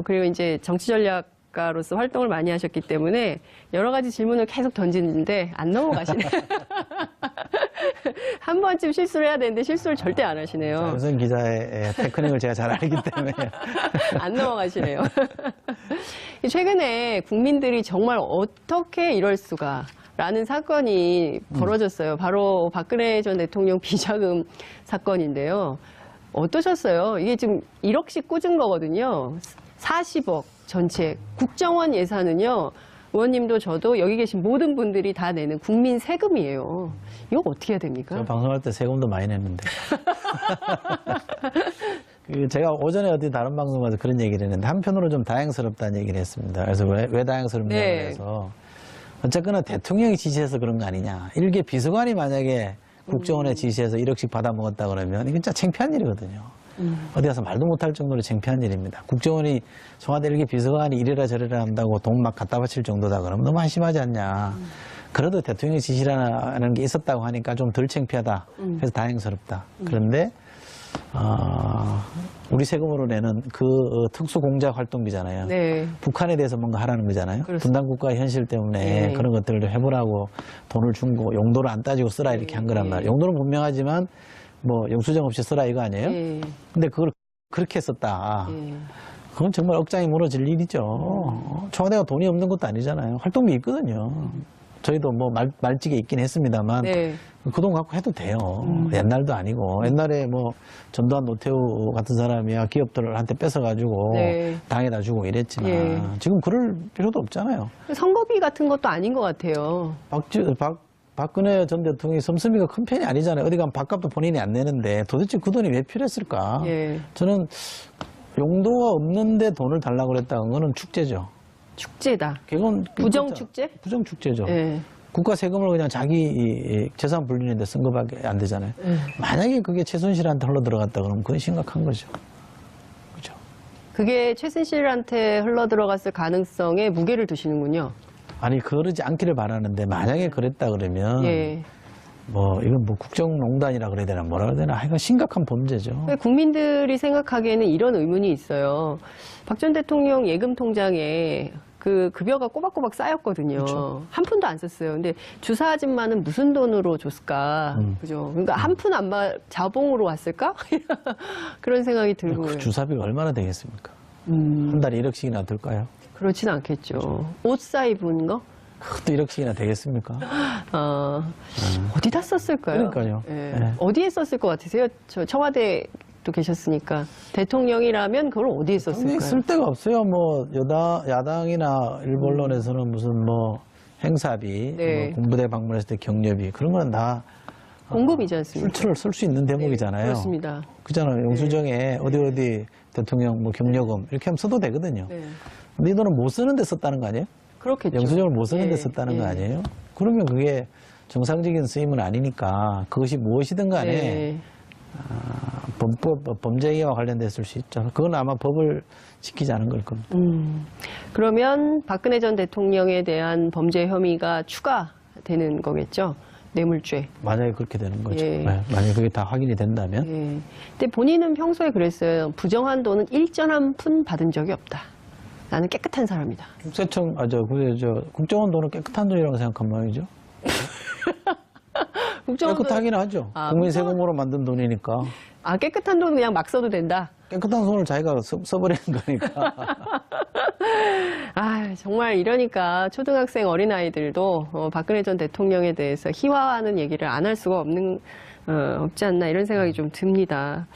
그리고 이제 정치 전략 로서 활동을 많이 하셨기 때문에 여러 가지 질문을 계속 던지는데 안 넘어가시네요. 한 번쯤 실수를 해야 되는데 실수를 절대 안 하시네요. 장윤선 기자의 테크닉을 제가 잘 알기 때문에 안 넘어가시네요. 최근에 국민들이 정말 어떻게 이럴 수가 라는 사건이 벌어졌어요. 바로 박근혜 전 대통령 비자금 사건인데요. 어떠셨어요? 이게 지금 1억씩 꽂은 거거든요. 40억 전체. 국정원 예산은요. 의원님도 저도 여기 계신 모든 분들이 다 내는 국민 세금이에요. 이거 어떻게 해야 됩니까? 저 방송할 때 세금도 많이 냈는데. 제가 오전에 어디 다른 방송 가서 그런 얘기를 했는데 한편으로 좀 다행스럽다는 얘기를 했습니다. 그래서 왜 다행스럽냐고 해서 어쨌거나 대통령이 지시해서 그런 거 아니냐. 일개 비서관이 만약에 국정원에 지시해서 1억씩 받아먹었다 그러면 이건 진짜 창피한 일이거든요. 어디 가서 말도 못할 정도로 창피한 일입니다. 국정원이 청와대 일개 비서관이 이래라 저래라 한다고 돈 막 갖다 바칠 정도다 그러면 너무 한심하지 않냐. 그래도 대통령이 지시라는 게 있었다고 하니까 좀 덜 창피하다. 그래서 다행스럽다. 그런데 우리 세금으로 내는 그 특수공작 활동비잖아요. 북한에 대해서 뭔가 하라는 거잖아요. 분단국가 현실 때문에 그런 것들을 해보라고 돈을 준 거, 용도를 안 따지고 쓰라 이렇게 한 거란 말이에요. 용도는 분명하지만 뭐 영수증 없이 쓰라 이거 아니에요? 근데 그걸 그렇게 썼다. 그건 정말 억장이 무너질 일이죠. 청와대가 돈이 없는 것도 아니잖아요. 활동비 있거든요. 저희도 뭐 말직에 있긴 했습니다만 그 돈 갖고 해도 돼요. 옛날도 아니고 옛날에 뭐 전두환 노태우 같은 사람이야 기업들한테 뺏어가지고 당에다 주고 이랬지만 지금 그럴 필요도 없잖아요. 선거비 같은 것도 아닌 것 같아요. 박근혜 전 대통령이 씀씀이가 큰 편이 아니잖아요. 어디 가면 밥값도 본인이 안 내는데 도대체 그 돈이 왜 필요했을까? 저는 용도가 없는데 돈을 달라고 그랬다는 거는 축제죠. 축제다. 그건 부정축제? 부정축제죠. 국가 세금을 그냥 자기 재산 불리는데 쓴 것밖에 안 되잖아요. 만약에 그게 최순실한테 흘러들어갔다 그러면 그건 심각한 거죠. 그렇죠. 그게 최순실한테 흘러들어갔을 가능성에 무게를 두시는군요. 아니 그러지 않기를 바라는데 만약에 그랬다 그러면 뭐 이건 뭐 국정농단이라 그래야 되나 뭐라 그래야 되나 하여간 심각한 범죄죠. 국민들이 생각하기에는 이런 의문이 있어요. 박 전 대통령 예금 통장에 그 급여가 꼬박꼬박 쌓였거든요. 한 푼도 안 썼어요. 근데 주사 아줌마는 무슨 돈으로 줬을까? 그죠? 그러니까 한 푼 안 자봉으로 왔을까? 그런 생각이 들고. 그 주사비가 얼마나 되겠습니까? 한 달에 1억씩이나 들까요? 그렇진 않겠죠. 옷 사 입은 거? 그것도 1억씩이나 되겠습니까? 어디다 썼을까요? 그러니까요. 어디에 썼을 것 같으세요? 저 청와대도 계셨으니까. 대통령이라면 그걸 어디에 썼을까요? 쓸 데가 없어요. 뭐 야당이나 일부 언론에서는 무슨 뭐 행사비, 뭐 군부대 방문했을 때 격려비 그런 건 다 공급이지 않습니까? 출처를 쓸 수 있는 대목이잖아요. 네, 그렇습니다. 그잖아요. 영수증에 어디 대통령 뭐 경력금 이렇게 하면 써도 되거든요. 네. 근데 이 돈은 못 쓰는 데 썼다는 거 아니에요? 그렇겠죠. 영수증을 못 쓰는 데 예, 썼다는 예. 거 아니에요? 그러면 그게 정상적인 쓰임은 아니니까 그것이 무엇이든 간에 네. 범죄와 관련됐을 수 있죠. 그건 아마 법을 지키지 않은 걸 겁니다. 그러면 박근혜 전 대통령에 대한 범죄 혐의가 추가되는 거겠죠? 뇌물죄. 만약에 그렇게 되는 거죠. 예. 네, 만약에 그게 다 확인이 된다면. 예. 근데 본인은 평소에 그랬어요. 부정한 돈은 일전 한 푼 받은 적이 없다. 나는 깨끗한 사람이다. 국정원 돈은 깨끗한 돈이라고 생각한 모양이죠. 깨끗하긴 하죠. 국민 세금으로 만든 돈이니까. 깨끗한 돈은 그냥 막 써도 된다. 깨끗한 손을 자기가 써버리는 거니까. 정말 이러니까 초등학생 어린아이들도 박근혜 전 대통령에 대해서 희화하는 얘기를 안 할 수가 없지 않나 이런 생각이 좀 듭니다.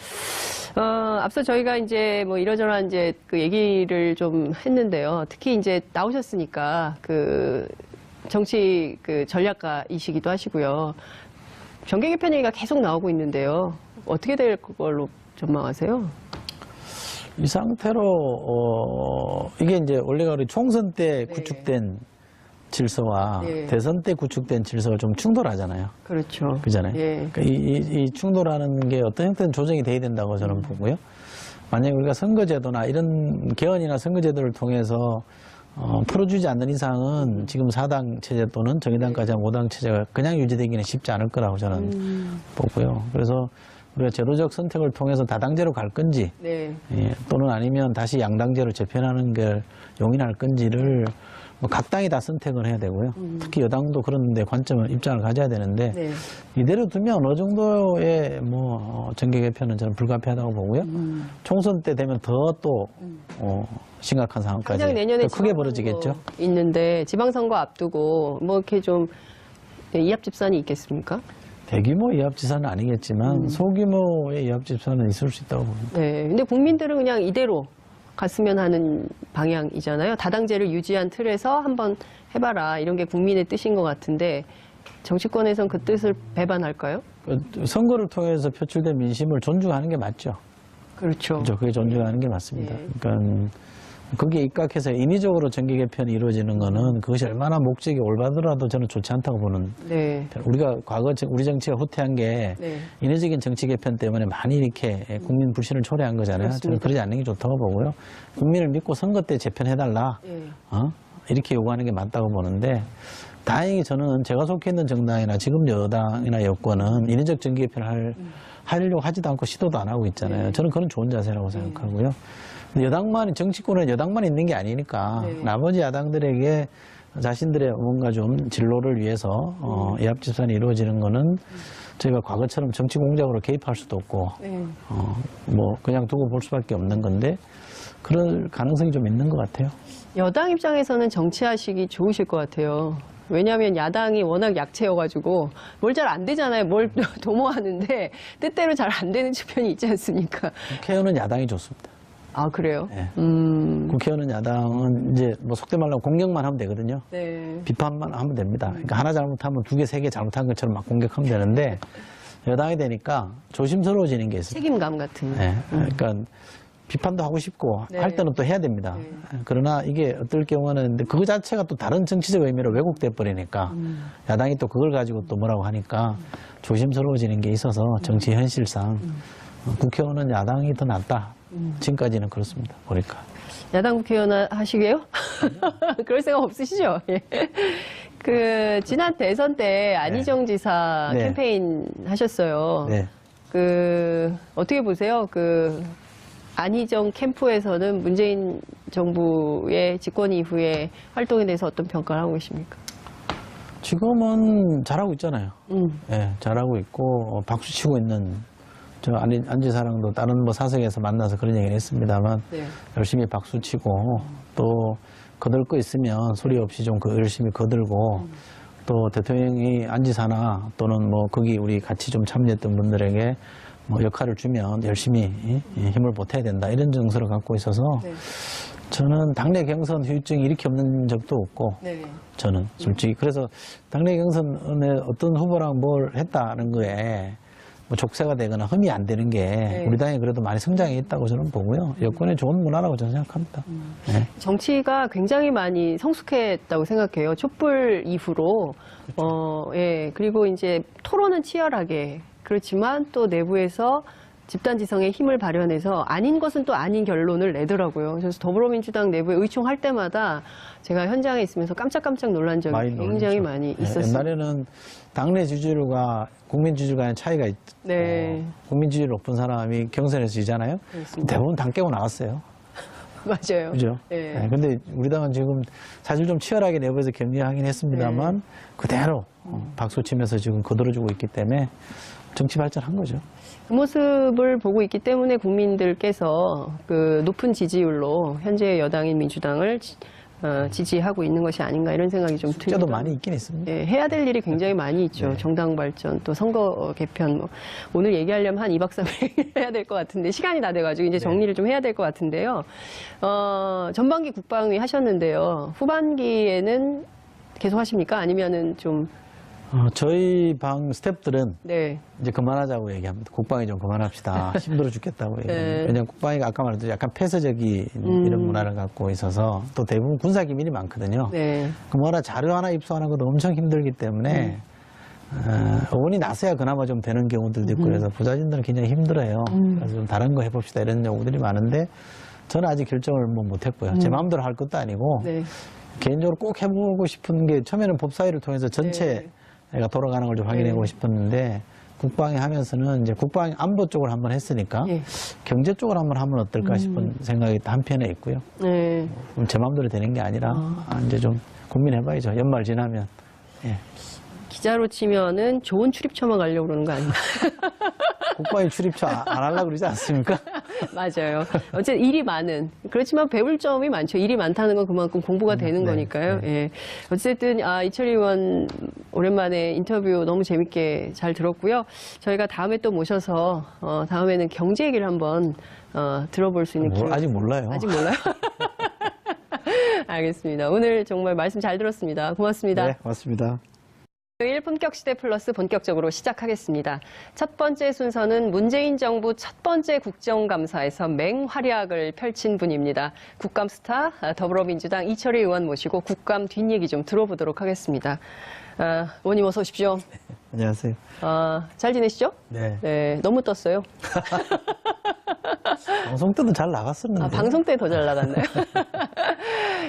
앞서 저희가 이제 뭐 이러저러한 이제 그 얘기를 좀 했는데요. 특히 이제 나오셨으니까 그 정치 그 전략가이시기도 하시고요. 정계 개편 얘기가 계속 나오고 있는데요. 어떻게 될 걸로 전망하세요? 이 상태로 이게 이제 원래가 우리 총선 때 구축된 질서와 대선 때 구축된 질서가 좀 충돌하잖아요. 그렇죠. 그잖아요. 그러니까 이 충돌하는 게 어떤 형태는 조정이 돼야 된다고 저는 보고요. 만약에 우리가 선거제도나 이런 개헌이나 선거제도를 통해서 풀어주지 않는 이상은 지금 4당 체제 또는 정의당까지 한 5당 체제가 그냥 유지되기는 쉽지 않을 거라고 저는 보고요. 그래서 우리가 제도적 선택을 통해서 다당제로 갈 건지 또는 아니면 다시 양당제로 재편하는 걸 용인할 건지를 각 당이 다 선택을 해야 되고요. 특히 여당도 그런데 입장을 가져야 되는데 이대로 두면 어느 정도의 정계 개편은 저는 불가피하다고 보고요. 총선 때 되면 더 또 심각한 상황까지 당장 내년에 크게 벌어지겠죠. 있는데 지방선거 앞두고 뭐 이렇게 좀 이합집산이 있겠습니까? 대규모 이합집산은 아니겠지만 소규모의 이합집산은 있을 수 있다고 봅니다. 네, 근데 국민들은 그냥 이대로 갔으면 하는 방향이잖아요. 다당제를 유지한 틀에서 한번 해봐라 이런 게 국민의 뜻인 것 같은데 정치권에선 그 뜻을 배반할까요? 선거를 통해서 표출된 민심을 존중하는 게 맞죠. 그렇죠. 그게 존중하는 게 맞습니다. 그러니까 거기에 입각해서 인위적으로 정계 개편이 이루어지는 거는 그것이 얼마나 목적이 올바르더라도 저는 좋지 않다고 보는. 우리가 과거 우리 정치가 후퇴한 게 인위적인 정치 개편 때문에 많이 이렇게 국민 불신을 초래한 거잖아요. 그렇습니다. 저는 그러지 않는 게 좋다고 보고요. 국민을 믿고 선거 때 재편해달라. 이렇게 요구하는 게 맞다고 보는데 다행히 저는 제가 속해 있는 정당이나 지금 여당이나 여권은 인위적 정계 개편을 하려고 하지도 않고 시도도 안 하고 있잖아요. 저는 그건 좋은 자세라고 생각하고요. 정치권은 여당만 있는 게 아니니까 나머지 야당들에게 자신들의 뭔가 좀 진로를 위해서 이합집산이 이루어지는 거는 저희가 과거처럼 정치 공작으로 개입할 수도 없고 그냥 두고 볼 수밖에 없는 건데 그럴 가능성이 좀 있는 것 같아요. 여당 입장에서는 정치하시기 좋으실 것 같아요. 왜냐하면 야당이 워낙 약체여가지고 뭘 잘 안 되잖아요. 뭘 도모하는데 뜻대로 잘 안 되는 측면이 있지 않습니까? 국회의원은 야당이 좋습니다. 그래요? 국회의원은 야당은 이제 속된 말로 공격만 하면 되거든요. 비판만 하면 됩니다. 그러니까 하나 잘못하면 두 개, 세 개 잘못한 것처럼 막 공격하면 되는데 여당이 되니까 조심스러워지는 게 있어요. 책임감 같은. 그러니까 비판도 하고 싶고 할 때는 또 해야 됩니다. 그러나 이게 어떨 경우는 그 자체가 또 다른 정치적 의미로 왜곡돼 버리니까 야당이 또 그걸 가지고 또 뭐라고 하니까 조심스러워지는 게 있어서 정치 현실상 국회의원은 야당이 더 낫다. 지금까지는 그렇습니다. 보니까. 야당 국회의원 하시게요? 그럴 생각 없으시죠? 지난 대선 때 안희정 지사 캠페인 하셨어요. 어떻게 보세요? 안희정 캠프에서는 문재인 정부의 집권 이후에 활동에 대해서 어떤 평가를 하고 계십니까? 지금은 잘하고 있잖아요. 잘하고 있고 박수치고 있는 안 지사랑도 다른 사석에서 만나서 그런 얘기를 했습니다만 열심히 박수치고 또 거들 거 있으면 소리 없이 좀 열심히 거들고 또 대통령이 안 지사나 또는 거기 우리 같이 좀 참여했던 분들에게 역할을 주면 열심히 힘을 보태야 된다 이런 정서를 갖고 있어서 저는 당내 경선 후유증이 이렇게 없는 적도 없고, 네. 저는 솔직히. 그래서 당내 경선에 어떤 후보랑 뭘 했다는 거에 뭐 족쇄가 되거나 흠이 안 되는 게 네. 우리 당이 그래도 많이 성장해 있다고 저는 보고요. 여권의 좋은 문화라고 저는 생각합니다. 네. 정치가 굉장히 많이 성숙했다고 생각해요. 촛불 이후로. 예. 그리고 이제 토론은 치열하게. 그렇지만 또 내부에서 집단지성의 힘을 발현해서 아닌 것은 또 아닌 결론을 내더라고요. 그래서 더불어민주당 내부에 의총할 때마다 제가 현장에 있으면서 깜짝깜짝 놀란 적이 굉장히 놀랐죠. 많이 네, 있었어요. 옛날에는 당내 지지율과 국민 지지율과의 차이가 있고, 네. 국민 지지율 높은 사람이 경선에서 지잖아요. 그렇습니다. 대부분 당 깨고 나갔어요. 맞아요. 그죠? 네. 네, 근데 우리 당은 지금 사실 좀 치열하게 내부에서 경쟁하긴 했습니다만 네. 그대로 박수 치면서 지금 거들어주고 있기 때문에 정치 발전한 거죠. 그 모습을 보고 있기 때문에 국민들께서 그 높은 지지율로 현재 여당인 민주당을 지지하고 있는 것이 아닌가 이런 생각이 좀 듭니다. 숫자도 많이 있긴 있습니다. 예, 해야 될 일이 굉장히 많이 있죠. 네. 정당 발전, 또 선거 개편. 뭐. 오늘 얘기하려면 한 2박 3일 해야 될 것 같은데 시간이 다 돼가지고 이제 정리를 좀 해야 될 것 같은데요. 전반기 국방위 하셨는데요. 후반기에는 계속 하십니까? 아니면은 좀 저희 방 스태프들은 네. 이제 그만하자고 얘기합니다. 국방위 좀 그만합시다. 힘들어 죽겠다고 얘기합니다. 네. 왜냐하면 국방위가 아까 말했듯이 약간 폐쇄적인 이런 문화를 갖고 있어서 또 대부분 군사 기밀이 많거든요. 네. 그 뭐라 자료 하나 입수하는 것도 엄청 힘들기 때문에 의원이 나서야 그나마 좀 되는 경우들도 있고 그래서 부자진들은 굉장히 힘들어요. 그래서 좀 다른 거 해봅시다 이런 경우들이 많은데 저는 아직 결정을 뭐 못했고요. 제 마음대로 할 것도 아니고 네. 개인적으로 꼭 해보고 싶은 게 처음에는 법사위를 통해서 전체 가 돌아가는 걸 좀 확인해보고 싶었는데 국방위 하면서는 이제 국방 안보 쪽을 한번 했으니까 예. 경제 쪽을 한번 하면 어떨까 싶은 생각이 한편에 있고요. 네. 제 마음대로 되는 게 아니라 이제 좀 고민해봐야죠. 연말 지나면. 예. 기자로 치면은 좋은 출입처만 가려고 그러는 거 아닌가? 국방위 출입처 안 하려고 그러지 않습니까? 맞아요. 어쨌든 일이 많은. 그렇지만 배울 점이 많죠. 일이 많다는 건 그만큼 공부가 되는 네, 거니까요. 네. 예. 어쨌든 이철희 의원 오랜만에 인터뷰 너무 재밌게 잘 들었고요. 저희가 다음에 또 모셔서 다음에는 경제 얘기를 한번 들어볼 수 있는 기회. 아직 몰라요. 아직 몰라요? 알겠습니다. 오늘 정말 말씀 잘 들었습니다. 고맙습니다. 네, 고맙습니다. 토요일 본격시대 플러스 본격적으로 시작하겠습니다. 첫 번째 순서는 문재인 정부 첫 번째 국정감사에서 맹활약을 펼친 분입니다. 국감 스타 더불어민주당 이철희 의원 모시고 국감 뒷얘기 좀 들어보도록 하겠습니다. 의원님 어서 오십시오. 안녕하세요. 잘 지내시죠? 네. 네, 너무 떴어요. 방송 때도 잘 나갔었는데. 방송 때 더 잘 나갔나요?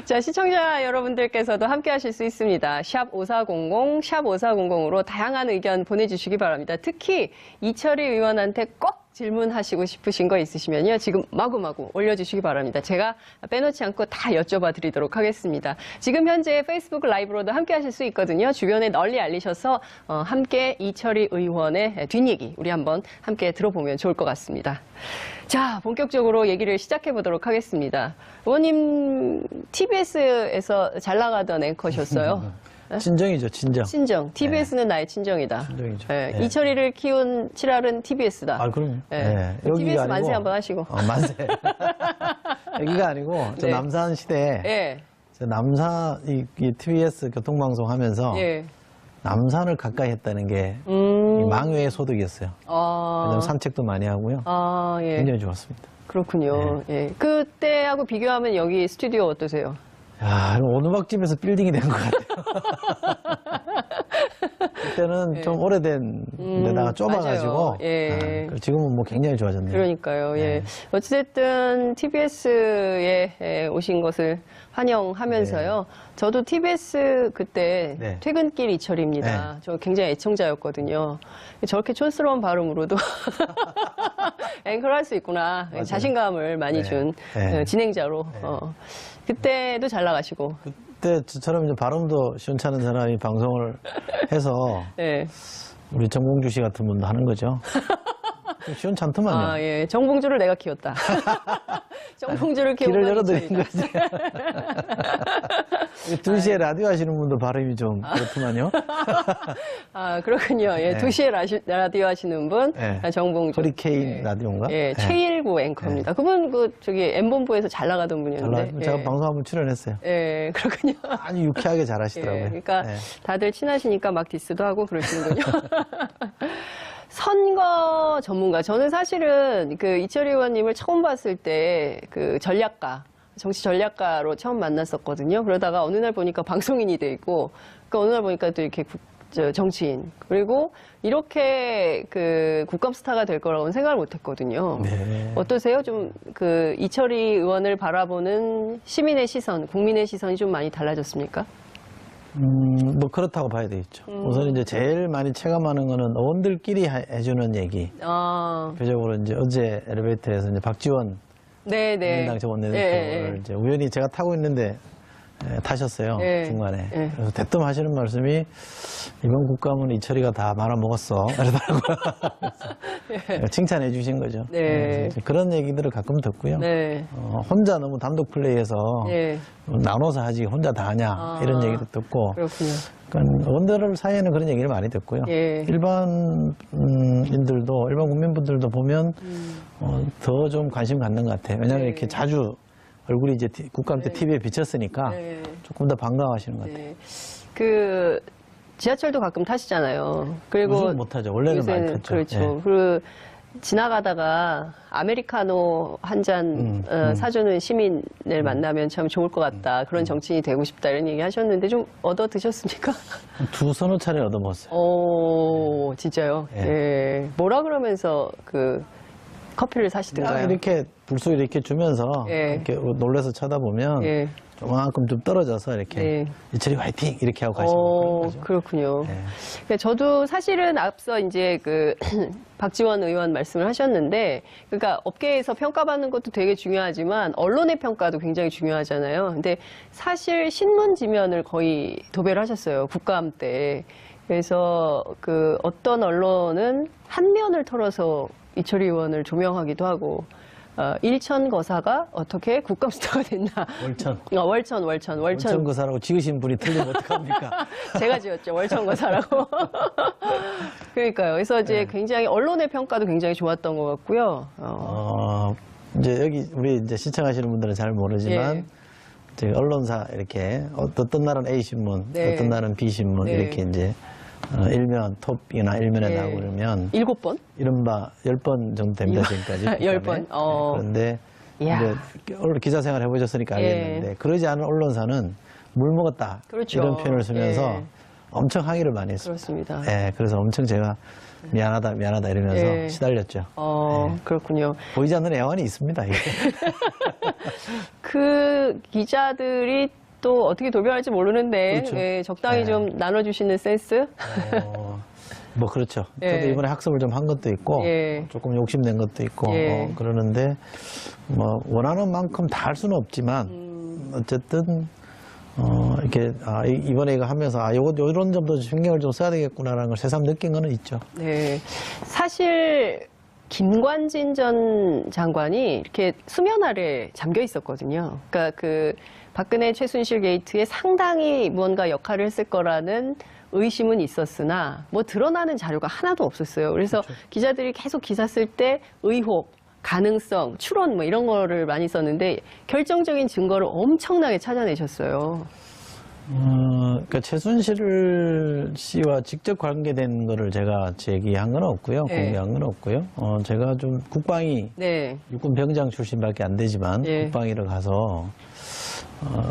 자, 시청자 여러분들께서도 함께 하실 수 있습니다. 샵 5400, 샵 5400으로 다양한 의견 보내주시기 바랍니다. 특히 이철희 의원한테 꼭 질문하시고 싶으신 거 있으시면요. 지금 마구마구 올려주시기 바랍니다. 제가 빼놓지 않고 다 여쭤봐 드리도록 하겠습니다. 지금 현재 페이스북 라이브로도 함께 하실 수 있거든요. 주변에 널리 알리셔서 함께 이철희 의원의 뒷얘기 우리 한번 함께 들어보면 좋을 것 같습니다. 자, 본격적으로 얘기를 시작해 보도록 하겠습니다. 의원님 TBS에서 잘 나가던 앵커셨어요. 친정이죠, 친정. 친정. TBS는 나의 친정이다. 친정이죠. 네. 네. 이철이를 키운 칠할은 TBS다. 그럼요. 네. 네. 여기가 TBS 아니고, 만세 한번 하시고. 만세. 여기가 아니고, 저 네. 남산 시대에, 예. 저 남산, 이 TBS 교통방송 하면서, 예. 남산을 가까이 했다는 게, 이 망외의 소득이었어요. 왜냐면 산책도 많이 하고요. 예. 굉장히 좋았습니다. 그렇군요. 네. 예. 그때하고 비교하면 여기 스튜디오 어떠세요? 야, 오두막집에서 빌딩이 된 것 같아요. 그때는 좀 오래된 데다가 좁아가지고, 맞아요. 예. 지금은 뭐 굉장히 좋아졌네요. 그러니까요. 예. 네. 어찌됐든 TBS에 오신 것을 환영하면서요. 저도 TBS 그때 네. 퇴근길 이철입니다. 저 굉장히 애청자였거든요. 저렇게 촌스러운 발음으로도 앵커를 할 수 있구나. 맞아요. 자신감을 많이 네. 준 네. 진행자로. 그때도 잘 나가시고. 그때 저처럼 이제 발음도 시원찮은 사람이 방송을 해서 네. 우리 정봉주 씨 같은 분도 하는 거죠. 좀 시원찮더만요. 예. 정봉주를 내가 키웠다. 정봉주를 키운 길을 건 열어드린 이철이다. 거지. 2시에 라디오 하시는 분도 발음이 좀 그렇구만요. 아, 그렇군요. 예, 네. 2시에 라디오 하시는 분, 네. 정봉주. 허리케인 라디오인가? 예, 네. 최일구 앵커입니다. 그분, M본부에서 잘 나가던 분이었는데. 제가 예. 방송 한번 출연했어요. 예, 그렇군요. 아주 유쾌하게 잘 하시더라고요. 예, 그러니까 네. 다들 친하시니까 막 디스도 하고 그러시는군요. 선거 전문가. 저는 사실은 그 이철희 의원님을 처음 봤을 때 그 전략가, 정치 전략가로 처음 만났었거든요. 그러다가 어느 날 보니까 방송인이 돼 있고, 그 어느 날 보니까 또 이렇게 정치인. 그리고 이렇게 그 국감 스타가 될 거라고는 생각을 못 했거든요. 네. 어떠세요? 좀 그 이철희 의원을 바라보는 시민의 시선, 국민의 시선이 좀 많이 달라졌습니까? 뭐 그렇다고 봐야 되겠죠. 우선 이제 제일 많이 체감하는 거는 의원들끼리 해주는 얘기. 대표적으로 이제 어제 엘리베이터에서 이제 박지원 민주당 원내대표를 이제 우연히 제가 타고 있는데 타셨어요. 중간에. 그래서 대뜸 하시는 말씀이 이번 국감은 이철이가 다 말아먹었어. 이러더라고요. 칭찬해 주신 거죠. 그런 얘기들을 가끔 듣고요. 혼자 너무 단독 플레이해서 나눠서 하지 혼자 다 하냐 이런 얘기도 듣고. 그렇군요. 그러니까 의원들 사이에는 그런 얘기를 많이 듣고요. 일반인들도 일반 국민분들도 보면 더 좀 관심 갖는 것 같아요. 왜냐하면 이렇게 자주 얼굴이 이제 국감 때 TV에 비쳤으니까 조금 더 반가워하시는 것 같아요. 그 지하철도 가끔 타시잖아요. 그리고 못 타죠. 원래는 많이 탔죠. 그렇죠. 그리고 지나가다가 아메리카노 한 잔 사주는 시민을 만나면 참 좋을 것 같다. 그런 정치인이 되고 싶다 이런 얘기 하셨는데 좀 얻어 드셨습니까? 서너 차례 얻어 먹었어요. 오, 진짜요? 뭐라 그러면서 그 커피를 사시든가요? 이렇게 불쑥 이렇게 주면서 이렇게 놀라서 쳐다보면 조만큼 좀 떨어져서 이렇게 이철이 화이팅 이렇게 하고 가시는 거죠. 그렇군요. 그러니까 저도 사실은 앞서 이제 그 박지원 의원 말씀을 하셨는데, 그러니까 업계에서 평가받는 것도 되게 중요하지만 언론의 평가도 굉장히 중요하잖아요. 근데 사실 신문 지면을 거의 도배를 하셨어요. 국감 때. 그래서 그 어떤 언론은 한 면을 털어서 이철희 의원을 조명하기도 하고, 일천 거사가 어떻게 국감 스타가 됐나. 월천 거사라고 지으신 분이 틀리면 어떡합니까? 제가 지었죠. 월천 거사라고. 그러니까요. 그래서 이제 굉장히 언론의 평가도 굉장히 좋았던 것 같고요. 이제 여기 우리 이제 시청하시는 분들은 잘 모르지만 저희 언론사 이렇게 어떤 날은 A신문, 어떤 날은 B신문 이렇게 이제 일면, 톱이나 일면에 나오고 그러면 7번? 이른바 10번 정도 됩니다, 지금까지. 10번. 그런데 이제 기자 생활 해보셨으니까 알겠는데 그러지 않은 언론사는 물 먹었다. 이런 표현을 쓰면서 엄청 항의를 많이 했습니다. 그렇습니다. 그래서 엄청 제가 미안하다 이러면서 시달렸죠. 그렇군요. 보이지 않는 애환이 있습니다. 이게. 그 기자들이 또 어떻게 돌변할지 모르는데 그렇죠. 적당히 좀 나눠주시는 센스? 뭐 그렇죠. 저도 이번에 학습을 좀 한 것도 있고 조금 욕심낸 것도 있고 그러는데 뭐 원하는 만큼 다 할 수는 없지만 어쨌든 이렇게 이번에 이거 하면서 이런 점도 신경을 좀 써야 되겠구나라는 걸 새삼 느낀 거는 있죠. 사실 김관진 전 장관이 이렇게 수면 아래 잠겨 있었거든요. 그러니까 그 박근혜 최순실 게이트에 상당히 무언가 역할을 했을 거라는 의심은 있었으나 뭐 드러나는 자료가 하나도 없었어요. 그래서 기자들이 계속 기사 쓸 때 의혹, 가능성, 추론 뭐 이런 거를 많이 썼는데 결정적인 증거를 엄청나게 찾아내셨어요. 그러니까 최순실 씨와 직접 관계된 거를 제가 제기한 건 없고요. 공개한 건 없고요. 제가 좀 국방위 육군 병장 출신밖에 안 되지만 국방위를 가서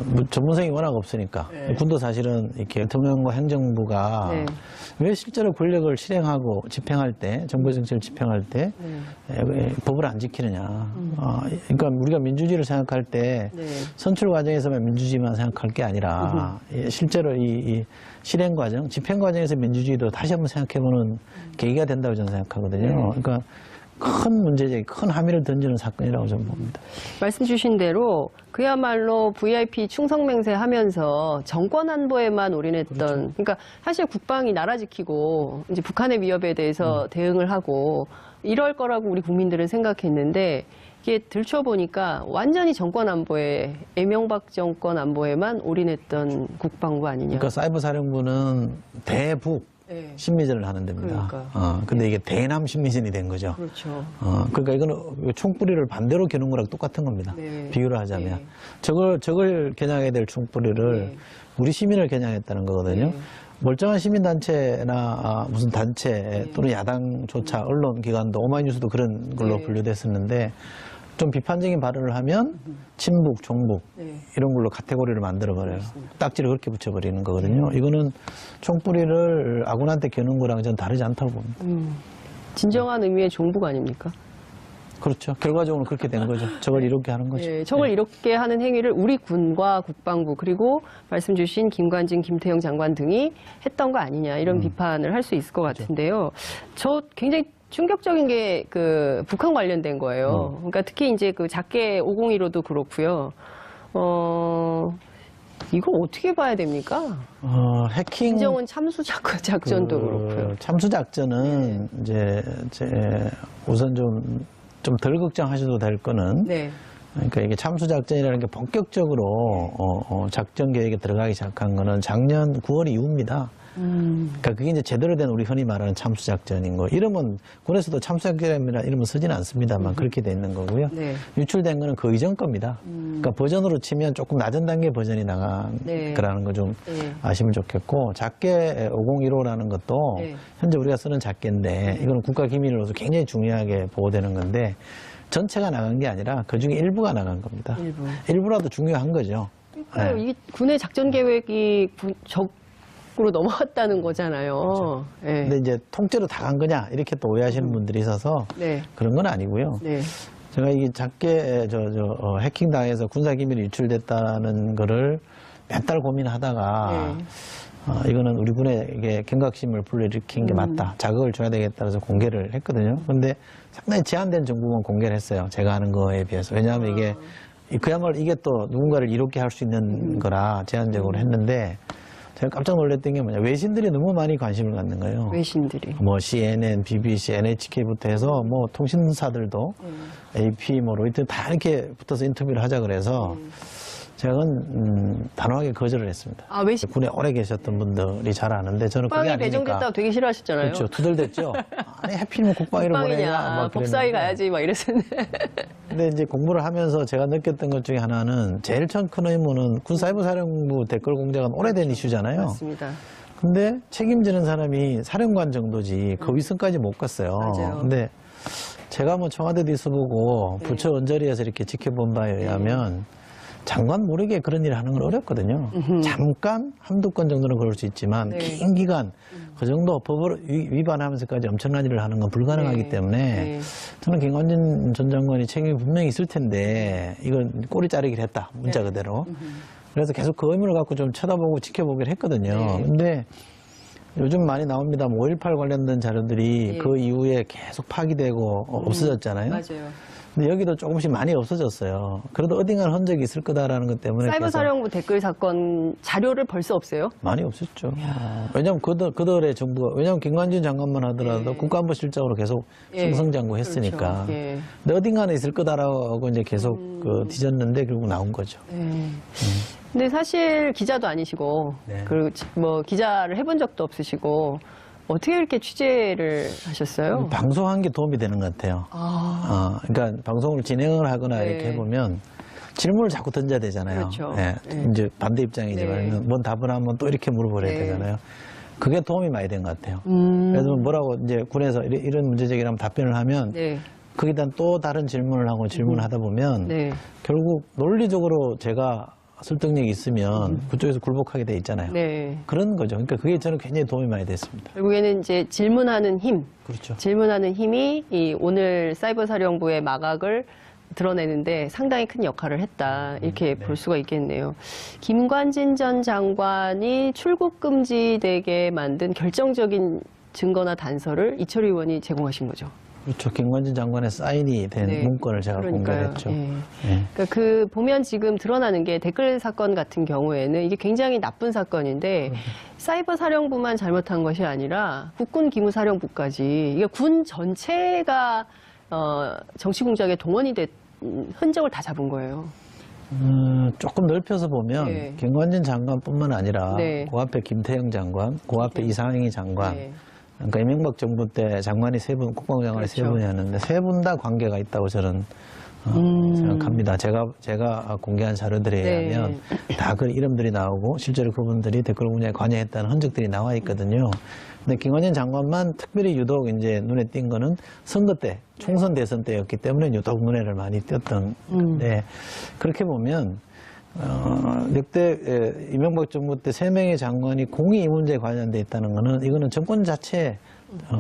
뭐 전문성이 워낙 없으니까 군도 사실은 이렇게 대통령과 행정부가 왜 실제로 권력을 실행하고 집행할 때 정부 정책을 집행할 때 법을 안 지키느냐. 그러니까 우리가 민주주의를 생각할 때 선출 과정에서만 민주주의만 생각할 게 아니라 실제로 이 실행 과정, 집행 과정에서 민주주의도 다시 한번 생각해보는 계기가 된다고 저는 생각하거든요. 그러니까 큰 문제제기, 큰 함의를 던지는 사건이라고 저는 봅니다. 말씀 주신 대로 그야말로 VIP 충성맹세하면서 정권 안보에만 올인했던, 그렇죠. 그러니까 사실 국방이 나라 지키고 이제 북한의 위협에 대해서 대응을 하고 이럴 거라고 우리 국민들은 생각했는데 이게 들춰보니까 완전히 정권 안보에, 이명박 정권 안보에만 올인했던 국방부 아니냐. 그러니까 사이버 사령부는 대북 네. 심리전을 하는 데입니다. 근데 이게 대남 심리전이 된 거죠. 그렇죠. 그러니까 이거는 총뿌리를 반대로 겨눈 거랑 똑같은 겁니다. 네. 비교를 하자면. 네. 저걸 겨냥해야 될 총뿌리를 네. 우리 시민을 겨냥했다는 거거든요. 네. 멀쩡한 시민단체나 무슨 단체 또는 야당조차 언론기관도 오마이뉴스도 그런 걸로 네. 분류됐었는데 좀 비판적인 발언을 하면 친북, 종북 네. 이런 걸로 카테고리를 만들어버려요. 딱지를 그렇게 붙여버리는 거거든요. 이거는 총뿌리를 아군한테 겨눈 거랑 전 다르지 않다고 봅니다. 진정한 의미의 종북 아닙니까? 그렇죠. 결과적으로 그렇게 된 거죠. 저걸 이렇게 하는 거죠. 네, 저걸 이렇게 하는 행위를 우리 군과 국방부 그리고 말씀 주신 김관진, 김태형 장관 등이 했던 거 아니냐 이런 비판을 할 수 있을 것 같은데요. 저 굉장히 충격적인 게 그 북한 관련된 거예요. 그러니까 특히 이제 그 작게 501호도 그렇고요. 이거 어떻게 봐야 됩니까? 해킹 김정은 참수 작전도 그렇고요. 참수 작전은 이제 우선 좀 덜 걱정하셔도 될 거는 네. 그러니까 이게 참수 작전이라는 게 본격적으로 작전 계획에 들어가기 시작한 거는 작년 9월 이후입니다. 그러니까 그게 이제 제대로 된 우리 흔히 말하는 참수 작전인 거. 이름은 군에서도 참수 작전이라 이름은 쓰지는 않습니다만 그렇게 돼 있는 거고요. 네. 유출된 거는 그 이전 겁니다. 그러니까 버전으로 치면 조금 낮은 단계 버전이 나간 네. 거라는 거 좀 네. 아시면 좋겠고 작게 5015라는 것도 네. 현재 우리가 쓰는 작게인데 이거는 국가 기밀로서 굉장히 중요하게 보호되는 건데 전체가 나간 게 아니라 그중에 일부가 나간 겁니다. 일부라도 중요한 거죠. 그러니까요. 이 군의 작전 계획이 적으로 넘어갔다는 거잖아요. 그렇죠. 네. 근데 이제 통째로 다 간 거냐 이렇게 또 오해하시는 분들이 있어서 네. 그런 건 아니고요. 네. 제가 이게 작게 해킹 당해서 군사 기밀이 유출됐다는 거를 몇 달 고민하다가 이거는 우리 군에게 경각심을 불러일으킨 게 맞다. 자극을 줘야 되겠다 해서 공개를 했거든요. 근데 상당히 제한된 정보만 공개를 했어요. 제가 하는 거에 비해서. 왜냐하면 이게 그야말로 이게 또 누군가를 이롭게 할 수 있는 거라 제한적으로 했는데 제가 깜짝 놀랐던 게 뭐냐. 외신들이 너무 많이 관심을 갖는 거예요. 외신들이. 뭐 CNN, BBC, NHK부터 해서 뭐 통신사들도 AP, 뭐 로이터 다 이렇게 붙어서 인터뷰를 하자 그래서 제가 단호하게 거절을 했습니다. 아, 외신. 군에 오래 계셨던 분들이 잘 아는데 저는 그게 국방이 아니니까. 배정됐다고 되게 싫어하셨잖아요. 그렇죠. 투덜댔죠. 아니 하필이면 국방위로 보내냐. 국방이냐, 법사위 가야지 막 이랬었는데. 근데 이제 공부를 하면서 제가 느꼈던 것 중에 하나는 제일 큰 의무는 군사이버사령부 댓글 공작은 오래된 이슈잖아요. 맞습니다. 근데 책임지는 사람이 사령관 정도지 그 위선까지 못 갔어요. 맞아요. 근데 제가 뭐 청와대도 있어보고 부처 언저리에서 이렇게 지켜본 바에 의하면 장관 모르게 그런 일을 하는 건 어렵거든요. 잠깐 한두 건 정도는 그럴 수 있지만 긴 기간 그 정도 법을 위반하면서까지 엄청난 일을 하는 건 불가능하기 때문에 저는 김관진 전 장관이 책임이 분명히 있을 텐데 이건 꼬리 자르기를 했다. 문자 그대로. 그래서 계속 그 의무를 갖고 좀 쳐다보고 지켜보기를 했거든요. 근데 요즘 많이 나옵니다. 5.18 관련된 자료들이 그 이후에 계속 파기되고 없어졌잖아요. 맞아요. 근데 여기도 조금씩 많이 없어졌어요. 그래도 어딘가는 흔적이 있을 거다라는 것 때문에. 사이버 사령부 댓글 사건 자료를 벌써 없어요? 많이 없었죠. 왜냐면 그들의 정부가, 왜냐면 김관진 장관만 하더라도 국가안보실장으로 계속 승승장구했으니까. 그렇죠. 근데 어딘가는 있을 거다라고 이제 계속 뒤졌는데 결국 나온 거죠. 근데 사실 기자도 아니시고, 그리고 뭐 기자를 해본 적도 없으시고, 어떻게 이렇게 취재를 하셨어요? 방송한 게 도움이 되는 것 같아요. 그러니까 방송을 진행을 하거나 이렇게 해보면 질문을 자꾸 던져야 되잖아요. 그렇죠. 이제 반대 입장이지만 뭔 답을 하면 또 이렇게 물어버려야 되잖아요. 그게 도움이 많이 된 것 같아요. 그래서 뭐라고 이제 군에서 이런 문제 제기를 하면 답변을 하면 거기에 대한 또 다른 질문을 하고 질문을 하다 보면 결국 논리적으로 제가 설득력이 있으면 그쪽에서 굴복하게 돼 있잖아요. 그런 거죠. 그러니까 그게 저는 굉장히 도움이 많이 됐습니다. 결국에는 이제 질문하는 힘. 그렇죠. 질문하는 힘이 이 오늘 사이버 사령부의 마각을 드러내는데 상당히 큰 역할을 했다. 이렇게 볼 수가 있겠네요. 김관진 전 장관이 출국 금지되게 만든 결정적인 증거나 단서를 이철희 의원이 제공하신 거죠. 그렇죠. 김관진 장관의 사인이 된 네. 문건을 제가 공개했죠. 예. 예. 그러니까 보면 지금 드러나는 게 댓글 사건 같은 경우에는 이게 굉장히 나쁜 사건인데 사이버 사령부만 잘못한 것이 아니라 국군 기무사령부까지 이게 군 전체가 정치 공작에 동원이 된 흔적을 다 잡은 거예요. 조금 넓혀서 보면 네. 김관진 장관뿐만 아니라 네. 그 앞에 김태형 장관, 그 앞에 이상희 장관, 네. 그러니까 이명박 정부 때 장관이 세 분, 국방장관이 세 그렇죠. 분이었는데 세 분 다 관계가 있다고 저는 생각합니다. 제가 공개한 자료들에 네. 의하면 다 그 이름들이 나오고 실제로 그분들이 댓글 공작에 관여했다는 흔적들이 나와 있거든요. 근데 김관진 장관만 특별히 유독 이제 눈에 띈 거는 선거 때, 총선 대선 때였기 때문에 유독 눈에를 많이 띄었던 건데 그렇게 보면 역대 이명박 정부 때 3명의 장관이 공이 이 문제에 관련돼 있다는 거는 이거는 정권 자체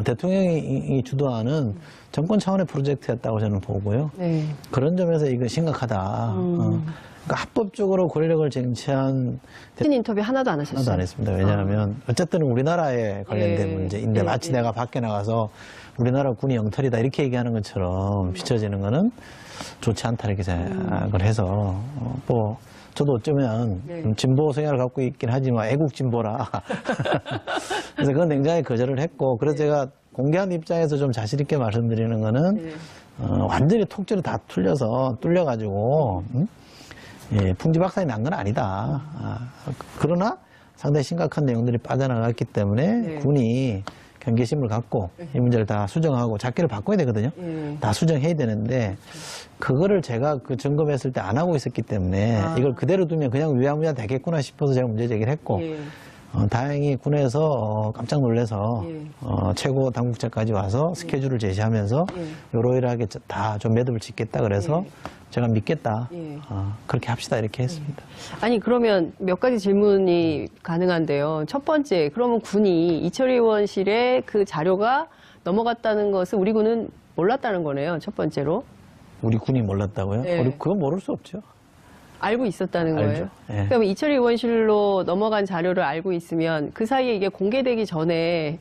대통령이 주도하는 정권 차원의 프로젝트였다고 저는 보고요. 네. 그런 점에서 이거 심각하다. 그러니까 합법적으로 권력을 쟁취한 인터뷰 하나도 안 하셨어요? 하나도 안 했습니다. 왜냐하면 어쨌든 우리나라에 관련된 예. 문제인데 마치 내가 밖에 나가서 우리나라 군이 영털이다 이렇게 얘기하는 것처럼 비춰지는 거는 좋지 않다 이렇게 생각을 해서 뭐 저도 어쩌면 네. 좀 진보 성향을 갖고 있긴 하지만 애국 진보라 그래서 그건 굉장히 거절을 했고 그래서 제가 공개한 입장에서 좀 자신 있게 말씀드리는 거는 완전히 톡지로 다 뚫려가지고 예, 풍지박산이 난 건 아니다. 그러나 상당히 심각한 내용들이 빠져나갔기 때문에 군이 경계심을 갖고 이 문제를 다 수정하고 잣기를 바꿔야 되거든요. 다 수정해야 되는데 그거를 제가 그 점검했을 때 안 하고 있었기 때문에 이걸 그대로 두면 그냥 위야무야 되겠구나 싶어서 제가 문제 제기를 했고 다행히 군에서 깜짝 놀라서 최고 당국자까지 와서 스케줄을 제시하면서 요러이러하게 다 좀 매듭을 짓겠다 그래서 제가 믿겠다. 그렇게 합시다 이렇게 했습니다. 아니 그러면 몇 가지 질문이 가능한데요. 첫 번째, 그러면 군이 이철희 의원실에 그 자료가 넘어갔다는 것을 우리 군은 몰랐다는 거네요. 첫 번째로. 우리 군이 몰랐다고요? 네. 우리 그건 모를 수 없죠. 알고 있었다는 알죠. 거예요? 네. 그럼 이철희 의원실로 넘어간 자료를 알고 있으면 그 사이에 이게 공개되기 전에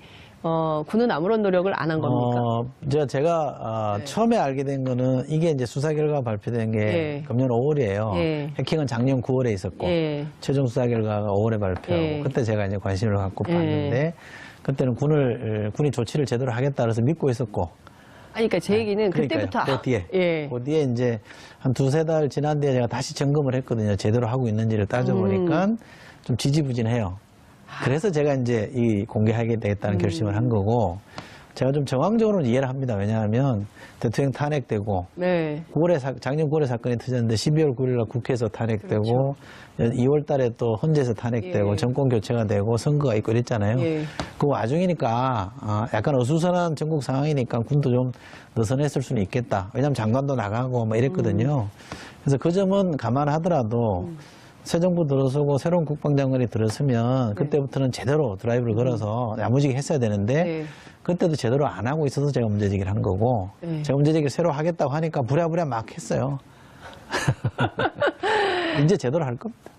군은 아무런 노력을 안 한 겁니까? 제가 처음에 알게 된 거는 이게 이제 수사 결과 발표된 게 금년 5월이에요. 해킹은 작년 9월에 있었고 최종 수사 결과가 5월에 발표하고 그때 제가 이제 관심을 갖고 봤는데 그때는 군이 조치를 제대로 하겠다 그래서 믿고 있었고 아니, 그러니까 제 얘기는 그때부터 그 뒤에 이제 한 2-3달 지난 뒤에 제가 다시 점검을 했거든요. 제대로 하고 있는지를 따져보니까 좀 지지부진해요. 그래서 제가 이제 이 공개하게 되겠다는 결심을 한 거고 제가 좀 정황적으로는 이해를 합니다. 왜냐하면 대통령 탄핵되고 9월에 작년 9월에 사건이 터졌는데 12월 9일날 국회에서 탄핵되고 2월 달에 또 헌재에서 탄핵되고 정권 교체가 되고 선거가 있고 이랬잖아요. 그 와중이니까 약간 어수선한 전국 상황이니까 군도 좀 느슨했을 수는 있겠다. 왜냐하면 장관도 나가고 뭐 이랬거든요. 그래서 그 점은 감안하더라도 새 정부 들어서고 새로운 국방장관이 들어서면 그때부터는 제대로 드라이브를 걸어서 야무지게 했어야 되는데 그때도 제대로 안 하고 있어서 제가 문제제기를 한 거고 제가 문제제기를 새로 하겠다고 하니까 부랴부랴 막 했어요. 이제 제대로 할 겁니다.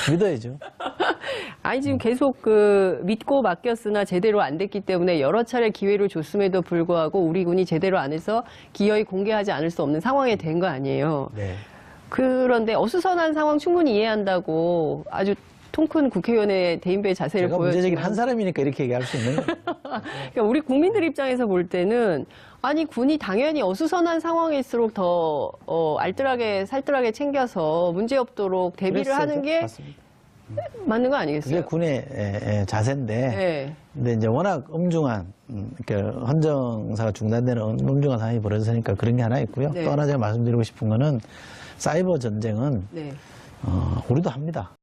믿어야죠. 아니 지금 계속 믿고 맡겼으나 제대로 안 됐기 때문에 여러 차례 기회를 줬음에도 불구하고 우리 군이 제대로 안 해서 기어이 공개하지 않을 수 없는 상황이 된 거 아니에요. 그런데 어수선한 상황 충분히 이해한다고 아주 통 큰 국회의원의 대인배의 자세를 제가 보여주고 문제제기를 한 사람이니까 이렇게 얘기할 수 있는 거예요. 그러니까 우리 국민들 입장에서 볼 때는 아니 군이 당연히 어수선한 상황일수록 더 알뜰하게 살뜰하게 챙겨서 문제 없도록 대비를 하는 게 맞습니다. 맞는 거 아니겠어요? 그게 군의 자세인데 근데 이제 워낙 엄중한 그러니까 헌정사가 중단되는 엄중한 상황이 벌어졌으니까 그런 게 하나 있고요. 또 하나 제가 말씀드리고 싶은 거는 사이버 전쟁은 우리도 합니다.